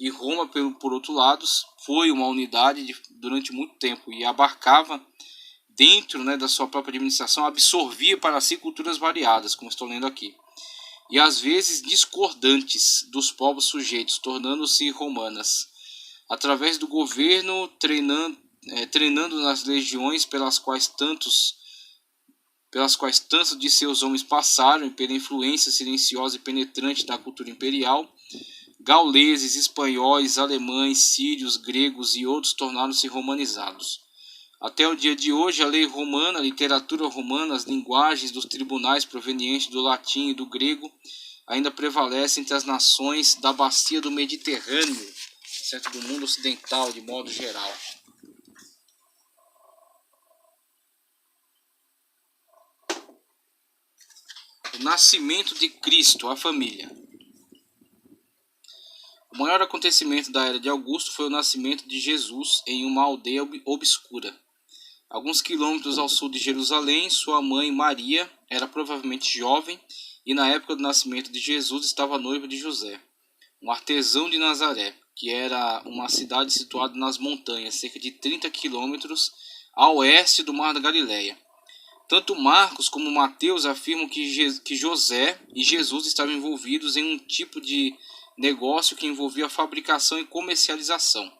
E Roma, por outro lado, foi uma unidade durante muito tempo e abarcava, dentro, né, da sua própria administração, absorvia para si culturas variadas, como estou lendo aqui, e às vezes discordantes dos povos sujeitos, tornando-se romanas, através do governo, treinando nas legiões pelas quais tantos de seus homens passaram, e pela influência silenciosa e penetrante da cultura imperial, gauleses, espanhóis, alemães, sírios, gregos e outros tornaram-se romanizados. Até o dia de hoje, a lei romana, a literatura romana, as linguagens dos tribunais provenientes do latim e do grego ainda prevalecem entre as nações da bacia do Mediterrâneo, certo? Do mundo ocidental, de modo geral. O nascimento de Cristo, a família. O maior acontecimento da era de Augusto foi o nascimento de Jesus em uma aldeia obscura. Alguns quilômetros ao sul de Jerusalém, sua mãe Maria era provavelmente jovem e na época do nascimento de Jesus estava noiva de José, um artesão de Nazaré, que era uma cidade situada nas montanhas, cerca de 30 quilômetros a oeste do Mar da Galileia. Tanto Marcos como Mateus afirmam que José e Jesus estavam envolvidos em um tipo de negócio que envolvia a fabricação e comercialização.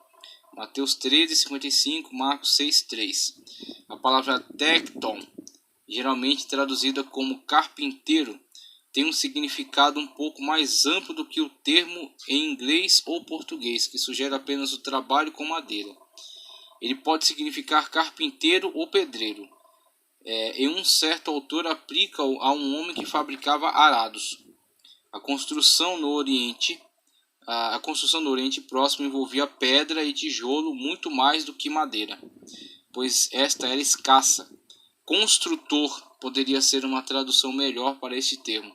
Mateus 13:55, Marcos 6:3. A palavra tecton, geralmente traduzida como carpinteiro, tem um significado um pouco mais amplo do que o termo em inglês ou português, que sugere apenas o trabalho com madeira. Ele pode significar carpinteiro ou pedreiro. E um certo autor aplica a um homem que fabricava arados. A construção no Oriente Próximo envolvia pedra e tijolo muito mais do que madeira, pois esta era escassa. Construtor poderia ser uma tradução melhor para este termo.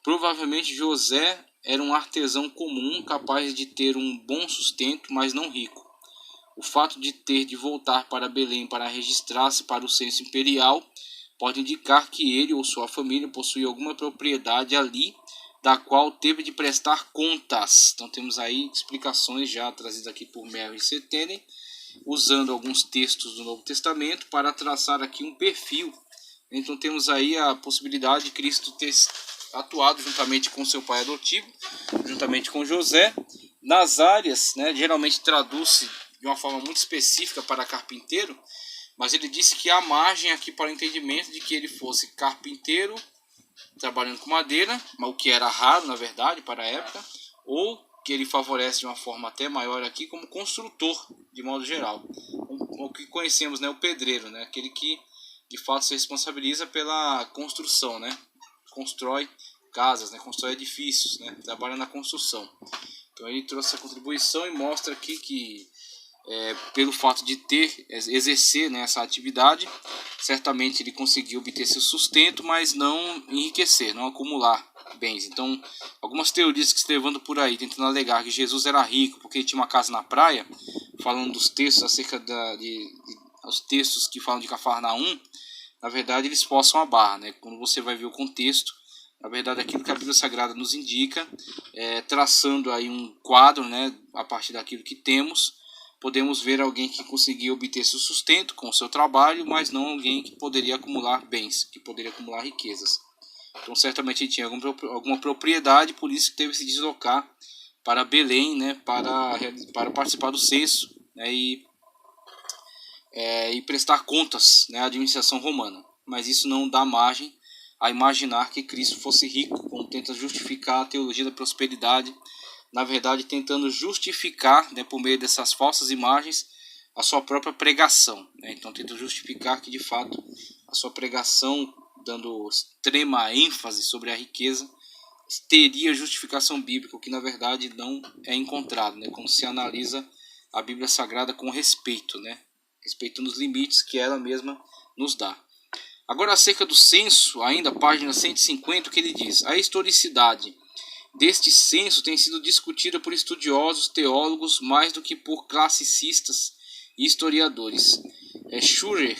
Provavelmente José era um artesão comum capaz de ter um bom sustento, mas não rico. O fato de ter de voltar para Belém para registrar-se para o censo imperial pode indicar que ele ou sua família possuía alguma propriedade ali, da qual teve de prestar contas. Então temos aí explicações já trazidas aqui por Mary Setenen, usando alguns textos do Novo Testamento para traçar aqui um perfil. Então temos aí a possibilidade de Cristo ter atuado juntamente com seu pai adotivo, juntamente com José, nas áreas, né, geralmente traduz-se de uma forma muito específica para carpinteiro, mas ele disse que há margem aqui para o entendimento de que ele fosse carpinteiro, trabalhando com madeira, o que era raro na verdade para a época, ou que ele favorece de uma forma até maior aqui como construtor, de modo geral. O que conhecemos, né, o pedreiro, né, aquele que de fato se responsabiliza pela construção, né, constrói casas, né, constrói edifícios, né, trabalha na construção. Então ele trouxe essa contribuição e mostra aqui que pelo fato de exercer, né, essa atividade, certamente ele conseguiu obter seu sustento, mas não enriquecer, não acumular bens. Então, algumas teorias que se levando por aí, tentando alegar que Jesus era rico porque ele tinha uma casa na praia, falando dos textos acerca os textos que falam de Cafarnaum, na verdade eles forçam a barra, né? Quando você vai ver o contexto, na verdade aquilo que a Bíblia Sagrada nos indica, traçando aí um quadro, né, a partir daquilo que temos, podemos ver alguém que conseguiu obter seu sustento com o seu trabalho, mas não alguém que poderia acumular bens, que poderia acumular riquezas. Então certamente ele tinha alguma propriedade, por isso que teve que se deslocar para Belém, né, para participar do censo, né, e prestar contas, né, à administração romana. Mas isso não dá margem a imaginar que Cristo fosse rico, como tenta justificar a teologia da prosperidade, na verdade tentando justificar, né, por meio dessas falsas imagens, a sua própria pregação, né? Então tenta justificar que de fato a sua pregação, dando extrema ênfase sobre a riqueza, teria justificação bíblica, o que na verdade não é encontrado, né, quando se analisa a Bíblia Sagrada com respeito, né, respeitando os limites que ela mesma nos dá. Agora acerca do censo, ainda página 150, o que ele diz: a historicidade deste censo tem sido discutida por estudiosos, teólogos, mais do que por classicistas e historiadores. Schurer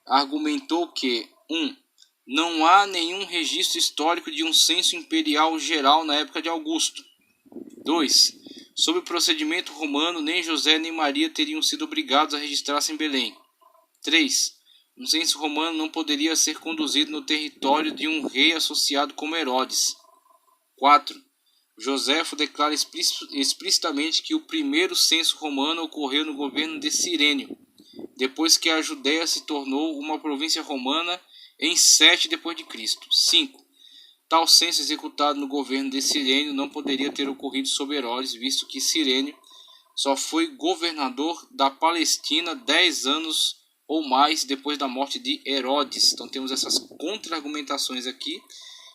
argumentou que 1. Não há nenhum registro histórico de um censo imperial geral na época de Augusto. 2. Sob o procedimento romano, nem José nem Maria teriam sido obrigados a registrar-se em Belém. 3. Um censo romano não poderia ser conduzido no território de um rei associado como Herodes. 4. Joséfo declara explicitamente que o primeiro censo romano ocorreu no governo de Cirênio, depois que a Judéia se tornou uma província romana em 7 d.C. 5. Tal censo executado no governo de Cirênio não poderia ter ocorrido sob Herodes, visto que Cirênio só foi governador da Palestina 10 anos ou mais depois da morte de Herodes. Então temos essas contra-argumentações aqui,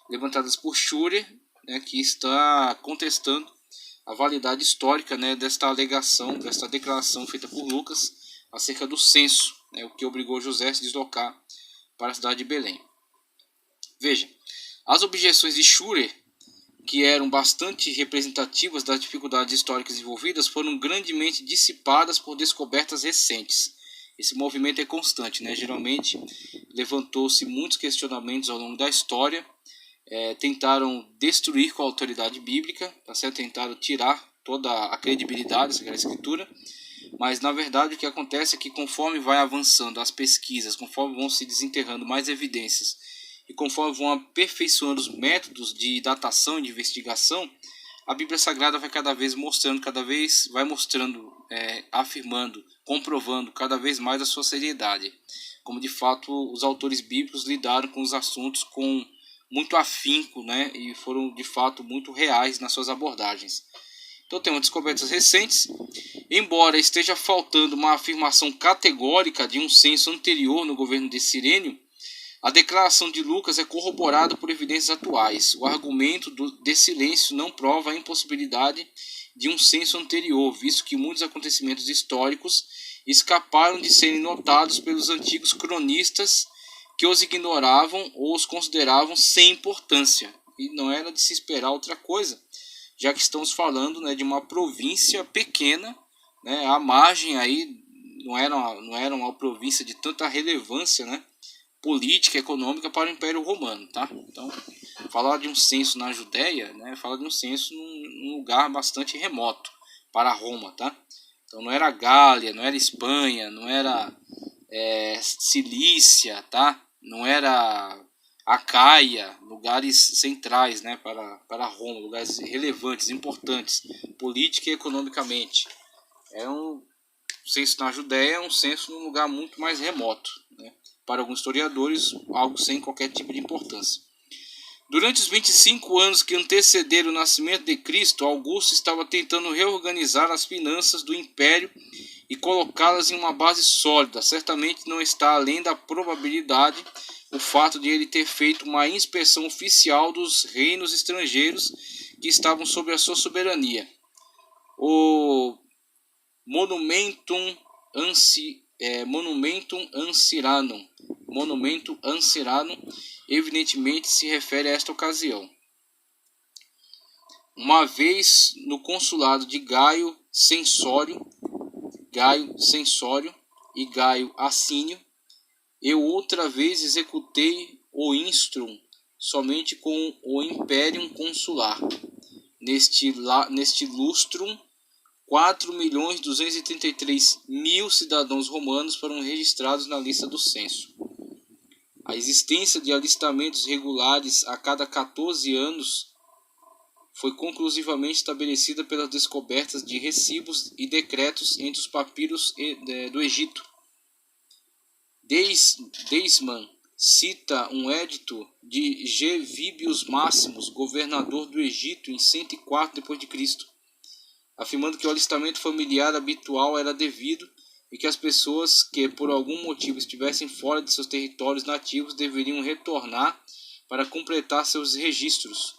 levantadas por Schurer, né, que está contestando a validade histórica, né, desta alegação, desta declaração feita por Lucas acerca do censo, né, o que obrigou José a se deslocar para a cidade de Belém. Veja, as objeções de Schurer, que eram bastante representativas das dificuldades históricas envolvidas, foram grandemente dissipadas por descobertas recentes. Esse movimento é constante, né? Geralmente levantou-se muitos questionamentos ao longo da história, tentaram destruir com a autoridade bíblica, tá certo? Tentaram tirar toda a credibilidade da Sagrada Escritura, mas na verdade o que acontece é que conforme vai avançando as pesquisas, conforme vão se desenterrando mais evidências e conforme vão aperfeiçoando os métodos de datação e de investigação, a Bíblia Sagrada vai cada vez mostrando, afirmando, comprovando cada vez mais a sua seriedade, como de fato os autores bíblicos lidaram com os assuntos com muito afinco, né, e foram de fato muito reais nas suas abordagens. Então temos descobertas recentes, embora esteja faltando uma afirmação categórica de um censo anterior no governo de Cirênio, a declaração de Lucas é corroborada por evidências atuais. O argumento de silêncio não prova a impossibilidade de um censo anterior, visto que muitos acontecimentos históricos escaparam de serem notados pelos antigos cronistas que os ignoravam ou os consideravam sem importância. E não era de se esperar outra coisa, já que estamos falando, né, de uma província pequena, né, à margem aí, não era uma província de tanta relevância, né, política, econômica para o Império Romano, tá? Então, falar de um censo na Judéia, né, fala de um censo num lugar bastante remoto para Roma, tá? Então não era Gália, não era Espanha, não era Cilícia, tá? Não era Acaia, lugares centrais, né, para Roma, lugares relevantes, importantes, política e economicamente. O censo na Judéia é um censo num lugar muito mais remoto, né? Para alguns historiadores, algo sem qualquer tipo de importância. Durante os 25 anos que antecederam o nascimento de Cristo, Augusto estava tentando reorganizar as finanças do império e colocá-las em uma base sólida. Certamente não está além da probabilidade o fato de ele ter feito uma inspeção oficial dos reinos estrangeiros que estavam sob a sua soberania. O Monumentum Anciranum evidentemente se refere a esta ocasião. Uma vez no consulado de Gaio Censório e Gaio Assínio, eu outra vez executei o Instrum somente com o Imperium Consular. Neste lustrum, 4.233.000 cidadãos romanos foram registrados na lista do censo. A existência de alistamentos regulares a cada 14 anos foi conclusivamente estabelecida pelas descobertas de recibos e decretos entre os papiros do Egito. Deisman cita um edito de Gevíbios Máximos, governador do Egito, em 104 d.C., afirmando que o alistamento familiar habitual era devido e que as pessoas que por algum motivo estivessem fora de seus territórios nativos deveriam retornar para completar seus registros.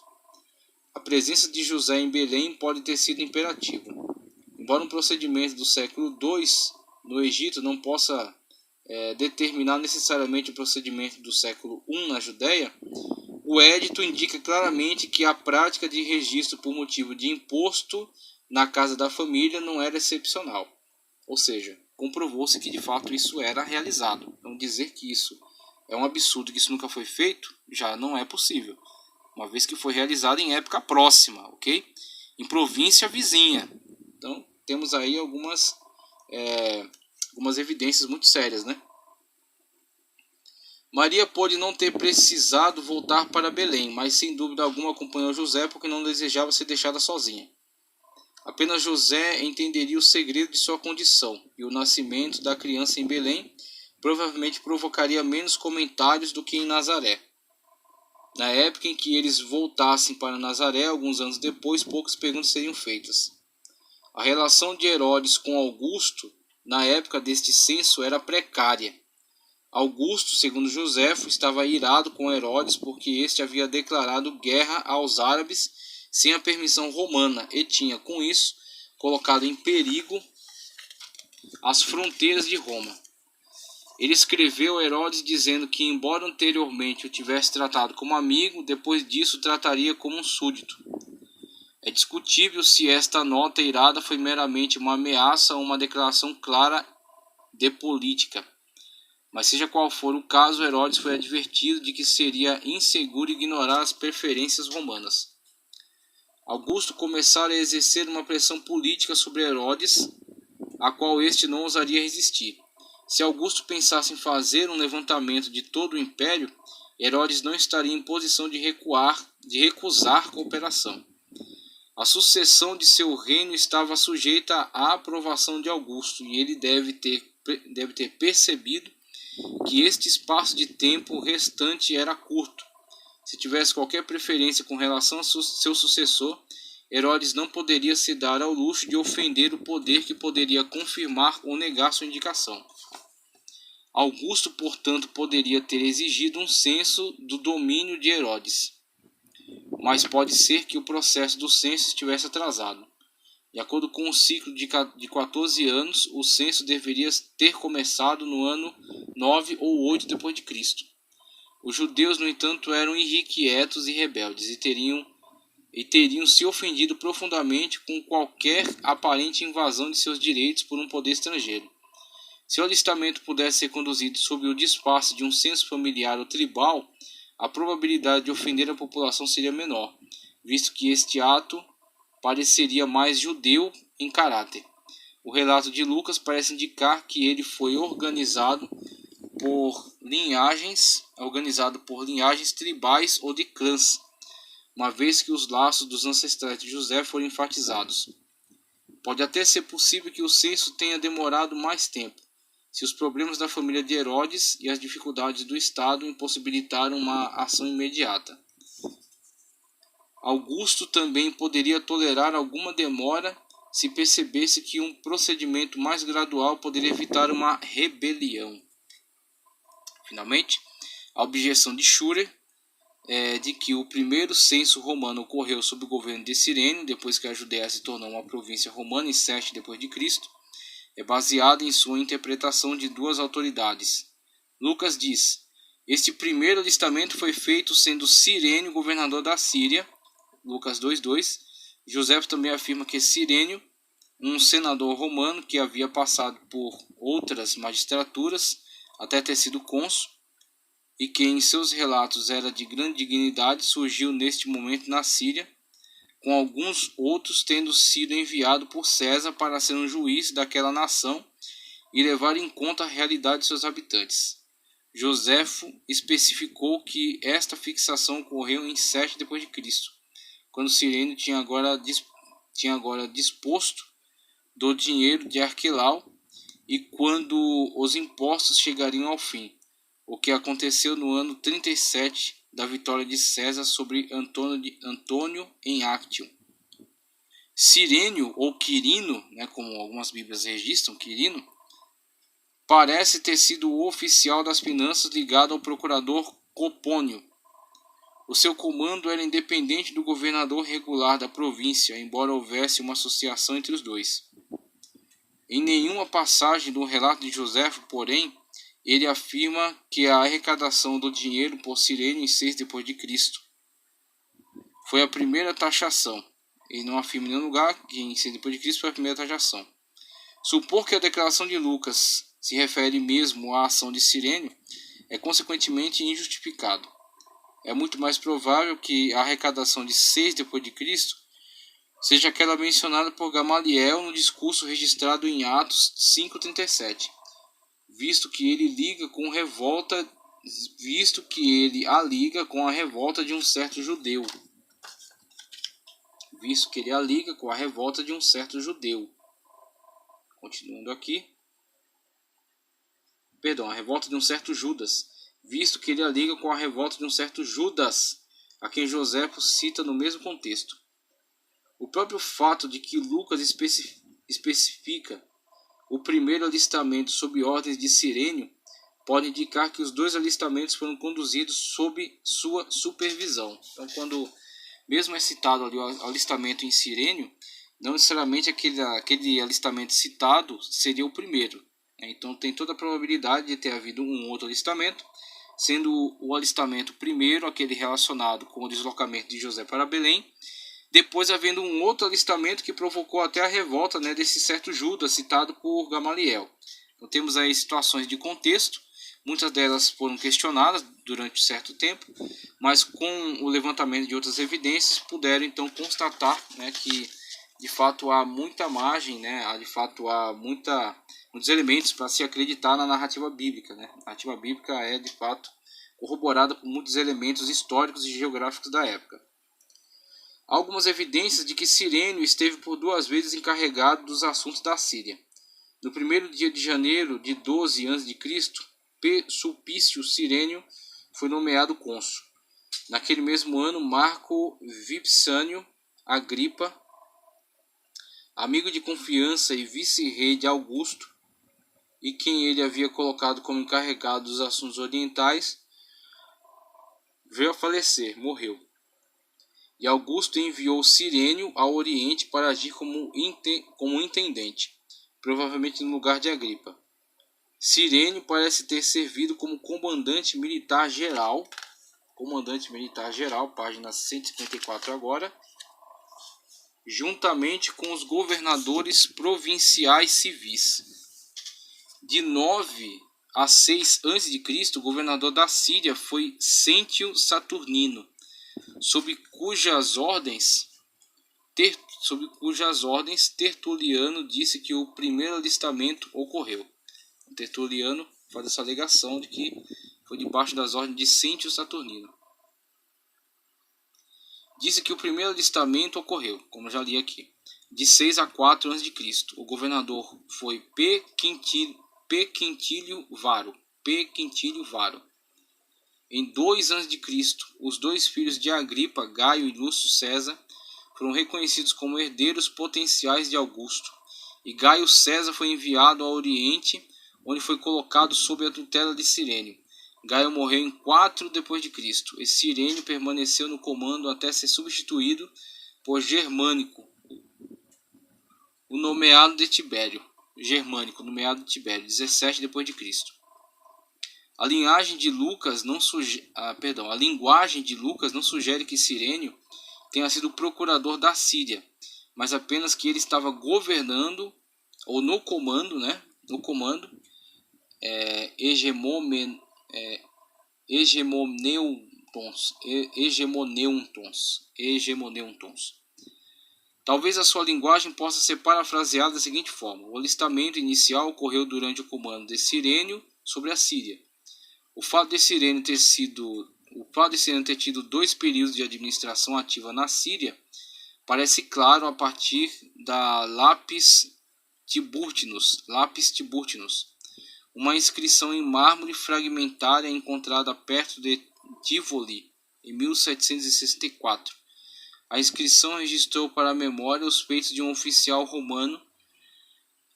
A presença de José em Belém pode ter sido imperativa. Embora um procedimento do século II no Egito não possa determinar necessariamente o procedimento do século I na Judéia, o edito indica claramente que a prática de registro por motivo de imposto na casa da família não era excepcional. Ou seja, comprovou-se que de fato isso era realizado. Então dizer que isso é um absurdo, que isso nunca foi feito, já não é possível, uma vez que foi realizado em época próxima, ok? Em província vizinha. Então temos aí algumas evidências muito sérias, né? Maria pôde não ter precisado voltar para Belém, mas sem dúvida alguma acompanhou José porque não desejava ser deixada sozinha. Apenas José entenderia o segredo de sua condição, e o nascimento da criança em Belém provavelmente provocaria menos comentários do que em Nazaré. Na época em que eles voltassem para Nazaré, alguns anos depois, poucas perguntas seriam feitas. A relação de Herodes com Augusto, na época deste censo, era precária. Augusto, segundo Joséfo, estava irado com Herodes porque este havia declarado guerra aos árabes sem a permissão romana e tinha, com isso, colocado em perigo as fronteiras de Roma. Ele escreveu a Herodes dizendo que, embora anteriormente o tivesse tratado como amigo, depois disso o trataria como um súdito. É discutível se esta nota irada foi meramente uma ameaça ou uma declaração clara de política. Mas seja qual for o caso, Herodes foi advertido de que seria inseguro ignorar as preferências romanas. Augusto começara a exercer uma pressão política sobre Herodes, a qual este não ousaria resistir. Se Augusto pensasse em fazer um levantamento de todo o império, Herodes não estaria em posição de recusar cooperação. A sucessão de seu reino estava sujeita à aprovação de Augusto, e ele deve ter percebido que este espaço de tempo restante era curto. Se tivesse qualquer preferência com relação a seu sucessor, Herodes não poderia se dar ao luxo de ofender o poder que poderia confirmar ou negar sua indicação. Augusto, portanto, poderia ter exigido um censo do domínio de Herodes. Mas pode ser que o processo do censo estivesse atrasado. De acordo com o ciclo de 14 anos, o censo deveria ter começado no ano 9 ou 8 d.C. Os judeus, no entanto, eram irrequietos e rebeldes e teriam se ofendido profundamente com qualquer aparente invasão de seus direitos por um poder estrangeiro. Se o alistamento pudesse ser conduzido sob o disfarce de um censo familiar ou tribal, a probabilidade de ofender a população seria menor, visto que este ato pareceria mais judeu em caráter. O relato de Lucas parece indicar que ele foi organizado por linhagens tribais ou de clãs, uma vez que os laços dos ancestrais de José foram enfatizados. Pode até ser possível que o censo tenha demorado mais tempo, se os problemas da família de Herodes e as dificuldades do Estado impossibilitaram uma ação imediata. Augusto também poderia tolerar alguma demora se percebesse que um procedimento mais gradual poderia evitar uma rebelião. Finalmente, a objeção de Schurer é de que o primeiro censo romano ocorreu sob o governo de Cirênio, depois que a Judéia se tornou uma província romana em 7 d.C., é baseada em sua interpretação de duas autoridades. Lucas diz: este primeiro alistamento foi feito sendo Cirênio governador da Síria, Lucas 2:2. José também afirma que Cirênio, um senador romano que havia passado por outras magistraturas até ter sido cônsul, e que em seus relatos era de grande dignidade, surgiu neste momento na Síria, com alguns outros tendo sido enviado por César para ser um juiz daquela nação e levar em conta a realidade de seus habitantes. Joséfo especificou que esta fixação ocorreu em 7 d.C., quando Cirênio tinha agora disposto do dinheiro de Arquelau e quando os impostos chegariam ao fim, o que aconteceu no ano 37 da vitória de César sobre Antônio em Actium. Cirênio, ou Quirino, como algumas bíblias registram, Quirino, parece ter sido o oficial das finanças ligado ao procurador Copônio. O seu comando era independente do governador regular da província, embora houvesse uma associação entre os dois. Em nenhuma passagem do relato de Joséfo, porém, ele afirma que a arrecadação do dinheiro por Cirênio em 6 d.C. foi a primeira taxação. Ele não afirma em nenhum lugar que em 6 d.C. foi a primeira taxação. Supor que a declaração de Lucas se refere mesmo à ação de Cirênio é consequentemente injustificado. É muito mais provável que a arrecadação de 6 d.C. seja aquela mencionada por Gamaliel no discurso registrado em Atos 5:37, visto que ele a liga com a revolta de um certo judeu. Continuando aqui. A revolta de um certo Judas, visto que ele a liga com a revolta de um certo Judas, a quem Joséfo cita no mesmo contexto. O próprio fato de que Lucas especifica o primeiro alistamento sob ordens de Cirênio pode indicar que os dois alistamentos foram conduzidos sob sua supervisão. Então, quando mesmo é citado ali o alistamento em Cirênio, não necessariamente aquele alistamento citado seria o primeiro. Então tem toda a probabilidade de ter havido um outro alistamento, sendo o alistamento primeiro aquele relacionado com o deslocamento de José para Belém, depois havendo um outro alistamento que provocou até a revolta desse certo Judas citado por Gamaliel. Então temos aí situações de contexto, muitas delas foram questionadas durante certo tempo, mas com o levantamento de outras evidências puderam então constatar que de fato há muita margem, há muitos elementos para se acreditar na narrativa bíblica. A narrativa bíblica é de fato corroborada por muitos elementos históricos e geográficos da época. Há algumas evidências de que Cirênio esteve por 2 vezes encarregado dos assuntos da Síria. No primeiro dia de janeiro de 12 a.C., Sulpício Cirênio foi nomeado cônsul. Naquele mesmo ano, Marco Vipsânio Agripa, amigo de confiança e vice-rei de Augusto, e quem ele havia colocado como encarregado dos assuntos orientais, veio a falecer, morreu. E Augusto enviou Cirênio ao Oriente para agir como intendente, provavelmente no lugar de Agripa. Cirênio parece ter servido como comandante militar geral, página 154 agora, juntamente com os governadores provinciais civis. De 9 a 6 a.C., o governador da Síria foi Sêntio Saturnino, sob cujas ordens Tertuliano disse que o primeiro alistamento ocorreu. O Tertuliano faz essa alegação de que foi debaixo das ordens de Sêntio Saturnino. Disse que o primeiro alistamento ocorreu, como já li aqui, de 6 a 4 a.C. O governador foi P. Quintílio Varo. Em 2 a.C., os dois filhos de Agripa, Gaio e Lúcio César, foram reconhecidos como herdeiros potenciais de Augusto, e Gaio César foi enviado ao Oriente, onde foi colocado sob a tutela de Cirênio. Gaio morreu em 4 d.C. e Cirênio permaneceu no comando até ser substituído por Germânico, o nomeado de Tibério, 17 d.C. A linguagem de Lucas não sugere que Cirênio tenha sido procurador da Síria, mas apenas que ele estava governando, ou no comando, hegemoneutons. Talvez a sua linguagem possa ser parafraseada da seguinte forma: o alistamento inicial ocorreu durante o comando de Cirênio sobre a Síria. O fato de Cirênio ter tido 2 períodos de administração ativa na Síria parece claro a partir da Lapis Tiburtinus, uma inscrição em mármore fragmentária encontrada perto de Tivoli, em 1764. A inscrição registrou para a memória os feitos de um oficial romano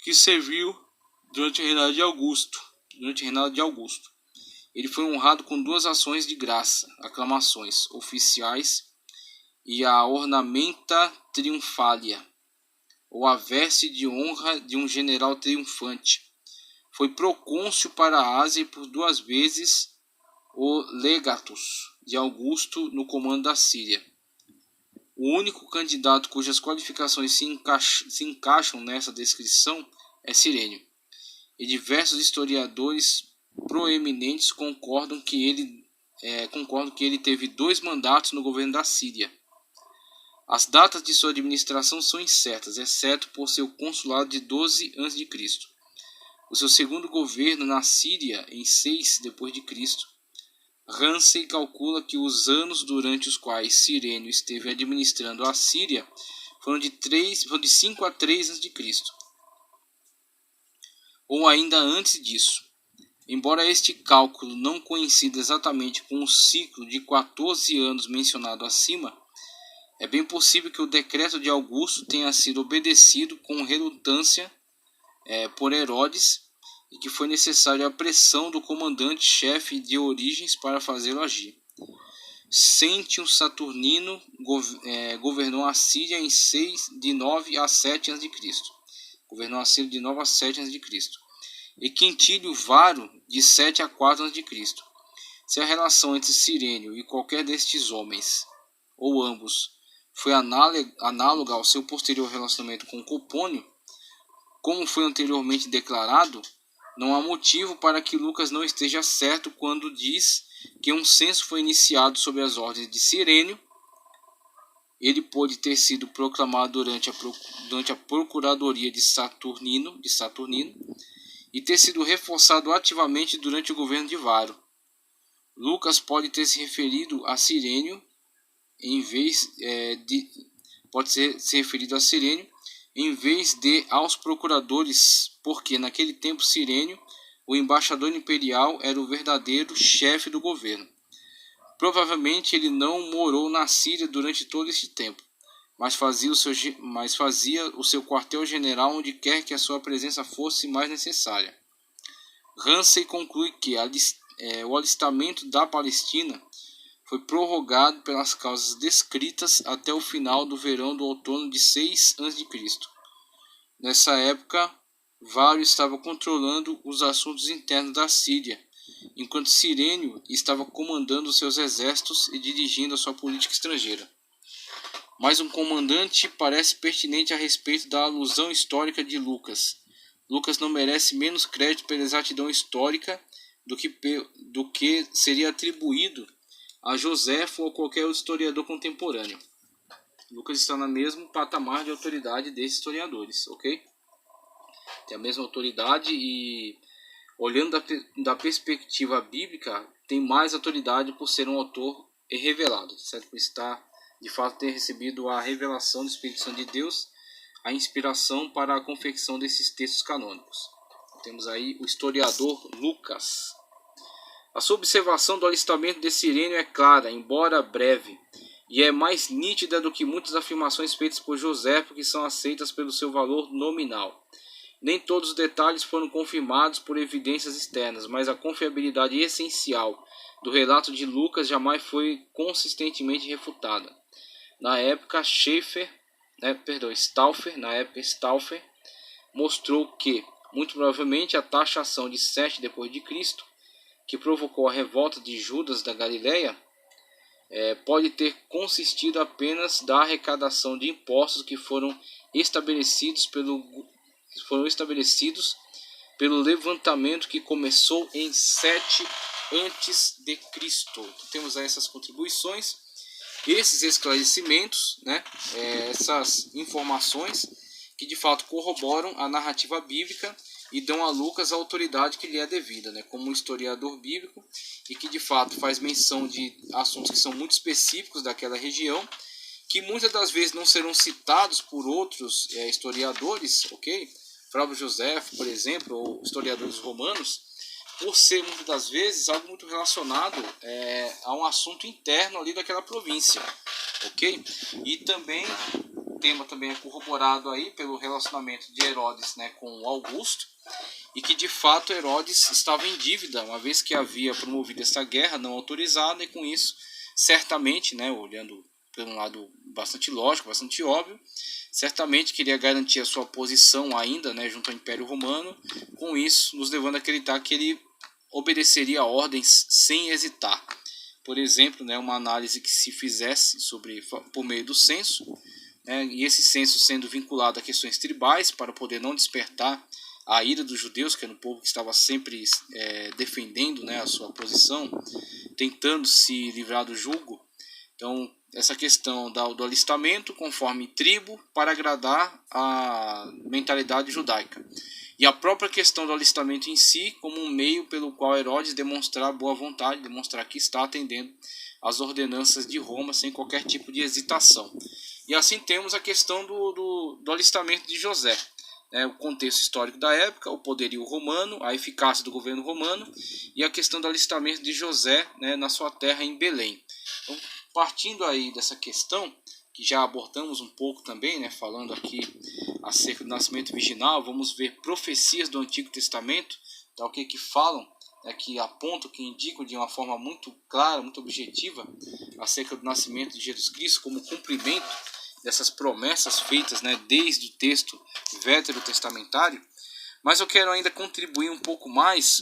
que serviu durante o reinado de Augusto. Ele foi honrado com 2 ações de graça, aclamações oficiais, e a ornamenta triunfalia, ou a veste de honra de um general triunfante. Foi procônsul para a Ásia e por 2 vezes o legatus de Augusto no comando da Síria. O único candidato cujas qualificações se encaixam nessa descrição é Cirênio, e diversos historiadores proeminentes concordam que ele teve 2 mandatos no governo da Síria. As datas de sua administração são incertas, exceto por seu consulado de 12 a.C. O seu segundo governo na Síria, em 6 d.C., Ramsay calcula que os anos durante os quais Cirênio esteve administrando a Síria foram de 5 a 3 a.C., ou ainda antes disso. Embora este cálculo não coincida exatamente com o ciclo de 14 anos mencionado acima, é bem possível que o decreto de Augusto tenha sido obedecido com relutância por Herodes e que foi necessária a pressão do comandante-chefe de Origens para fazê-lo agir. Sêntio Saturnino governou a Síria de 9 a 7 a.C. E Quintílio Varo de 7 a 4 a.C. Se a relação entre Cirênio e qualquer destes homens, ou ambos, foi análoga ao seu posterior relacionamento com Copônio, como foi anteriormente declarado, não há motivo para que Lucas não esteja certo quando diz que um censo foi iniciado sob as ordens de Cirênio. Ele pôde ter sido proclamado durante a procuradoria de Saturnino e ter sido reforçado ativamente durante o governo de Varo. Lucas pode ter se referido a Cirênio em vez de aos procuradores, porque naquele tempo Cirênio, o embaixador imperial, era o verdadeiro chefe do governo. Provavelmente ele não morou na Síria durante todo este tempo, mas fazia o seu quartel-general onde quer que a sua presença fosse mais necessária. Ramsay conclui que o alistamento da Palestina foi prorrogado pelas causas descritas até o final do verão do outono de 6 a.C. Nessa época, Vário estava controlando os assuntos internos da Síria, enquanto Cirênio estava comandando seus exércitos e dirigindo a sua política estrangeira. Mas um comandante parece pertinente a respeito da alusão histórica de Lucas. Lucas não merece menos crédito pela exatidão histórica do que seria atribuído a Joséfo ou qualquer outro historiador contemporâneo. Lucas está no mesmo patamar de autoridade desses historiadores, ok? Tem a mesma autoridade e, olhando da perspectiva bíblica, tem mais autoridade por ser um autor revelado, certo? Por estar, de fato, ter recebido a revelação do Espírito Santo de Deus, a inspiração para a confecção desses textos canônicos. Temos aí o historiador Lucas. A sua observação do alistamento de Cirênio é clara, embora breve, e é mais nítida do que muitas afirmações feitas por Joséfo que são aceitas pelo seu valor nominal. Nem todos os detalhes foram confirmados por evidências externas, mas a confiabilidade essencial do relato de Lucas jamais foi consistentemente refutada. Na época, Stauffer mostrou que, muito provavelmente, a taxação de 7 d.C., que provocou a revolta de Judas da Galileia, pode ter consistido apenas da arrecadação de impostos que foram estabelecidos pelo levantamento que começou em 7 a.C. Temos aí essas contribuições, esses esclarecimentos, essas informações que de fato corroboram a narrativa bíblica e dão a Lucas a autoridade que lhe é devida, como um historiador bíblico, e que de fato faz menção de assuntos que são muito específicos daquela região, que muitas das vezes não serão citados por outros historiadores, ok? Flávio Joséfo, por exemplo, ou historiadores romanos, por ser muitas das vezes algo muito relacionado a um assunto interno ali daquela província, ok? E também o tema também é corroborado aí pelo relacionamento de Herodes, com Augusto, e que de fato Herodes estava em dívida, uma vez que havia promovido essa guerra não autorizada, e com isso, certamente, olhando por um lado bastante lógico, bastante óbvio, certamente queria garantir a sua posição ainda, junto ao Império Romano, com isso nos levando a acreditar que ele obedeceria a ordens sem hesitar. Por exemplo, uma análise que se fizesse por meio do censo, e esse censo sendo vinculado a questões tribais, para poder não despertar a ira dos judeus, que era um povo que estava sempre defendendo a sua posição, tentando se livrar do jugo. Então, essa questão do alistamento conforme tribo para agradar a mentalidade judaica. E a própria questão do alistamento em si como um meio pelo qual Herodes demonstrar boa vontade, demonstrar que está atendendo às ordenanças de Roma sem qualquer tipo de hesitação. E assim temos a questão do alistamento de José. O contexto histórico da época, o poderio romano, a eficácia do governo romano e a questão do alistamento de José na sua terra em Belém. Então, partindo aí dessa questão, que já abordamos um pouco também, falando aqui acerca do nascimento virginal, vamos ver profecias do Antigo Testamento, que falam, que apontam, que indicam de uma forma muito clara, muito objetiva, acerca do nascimento de Jesus Cristo como cumprimento dessas promessas feitas desde o texto veterotestamentário. Mas eu quero ainda contribuir um pouco mais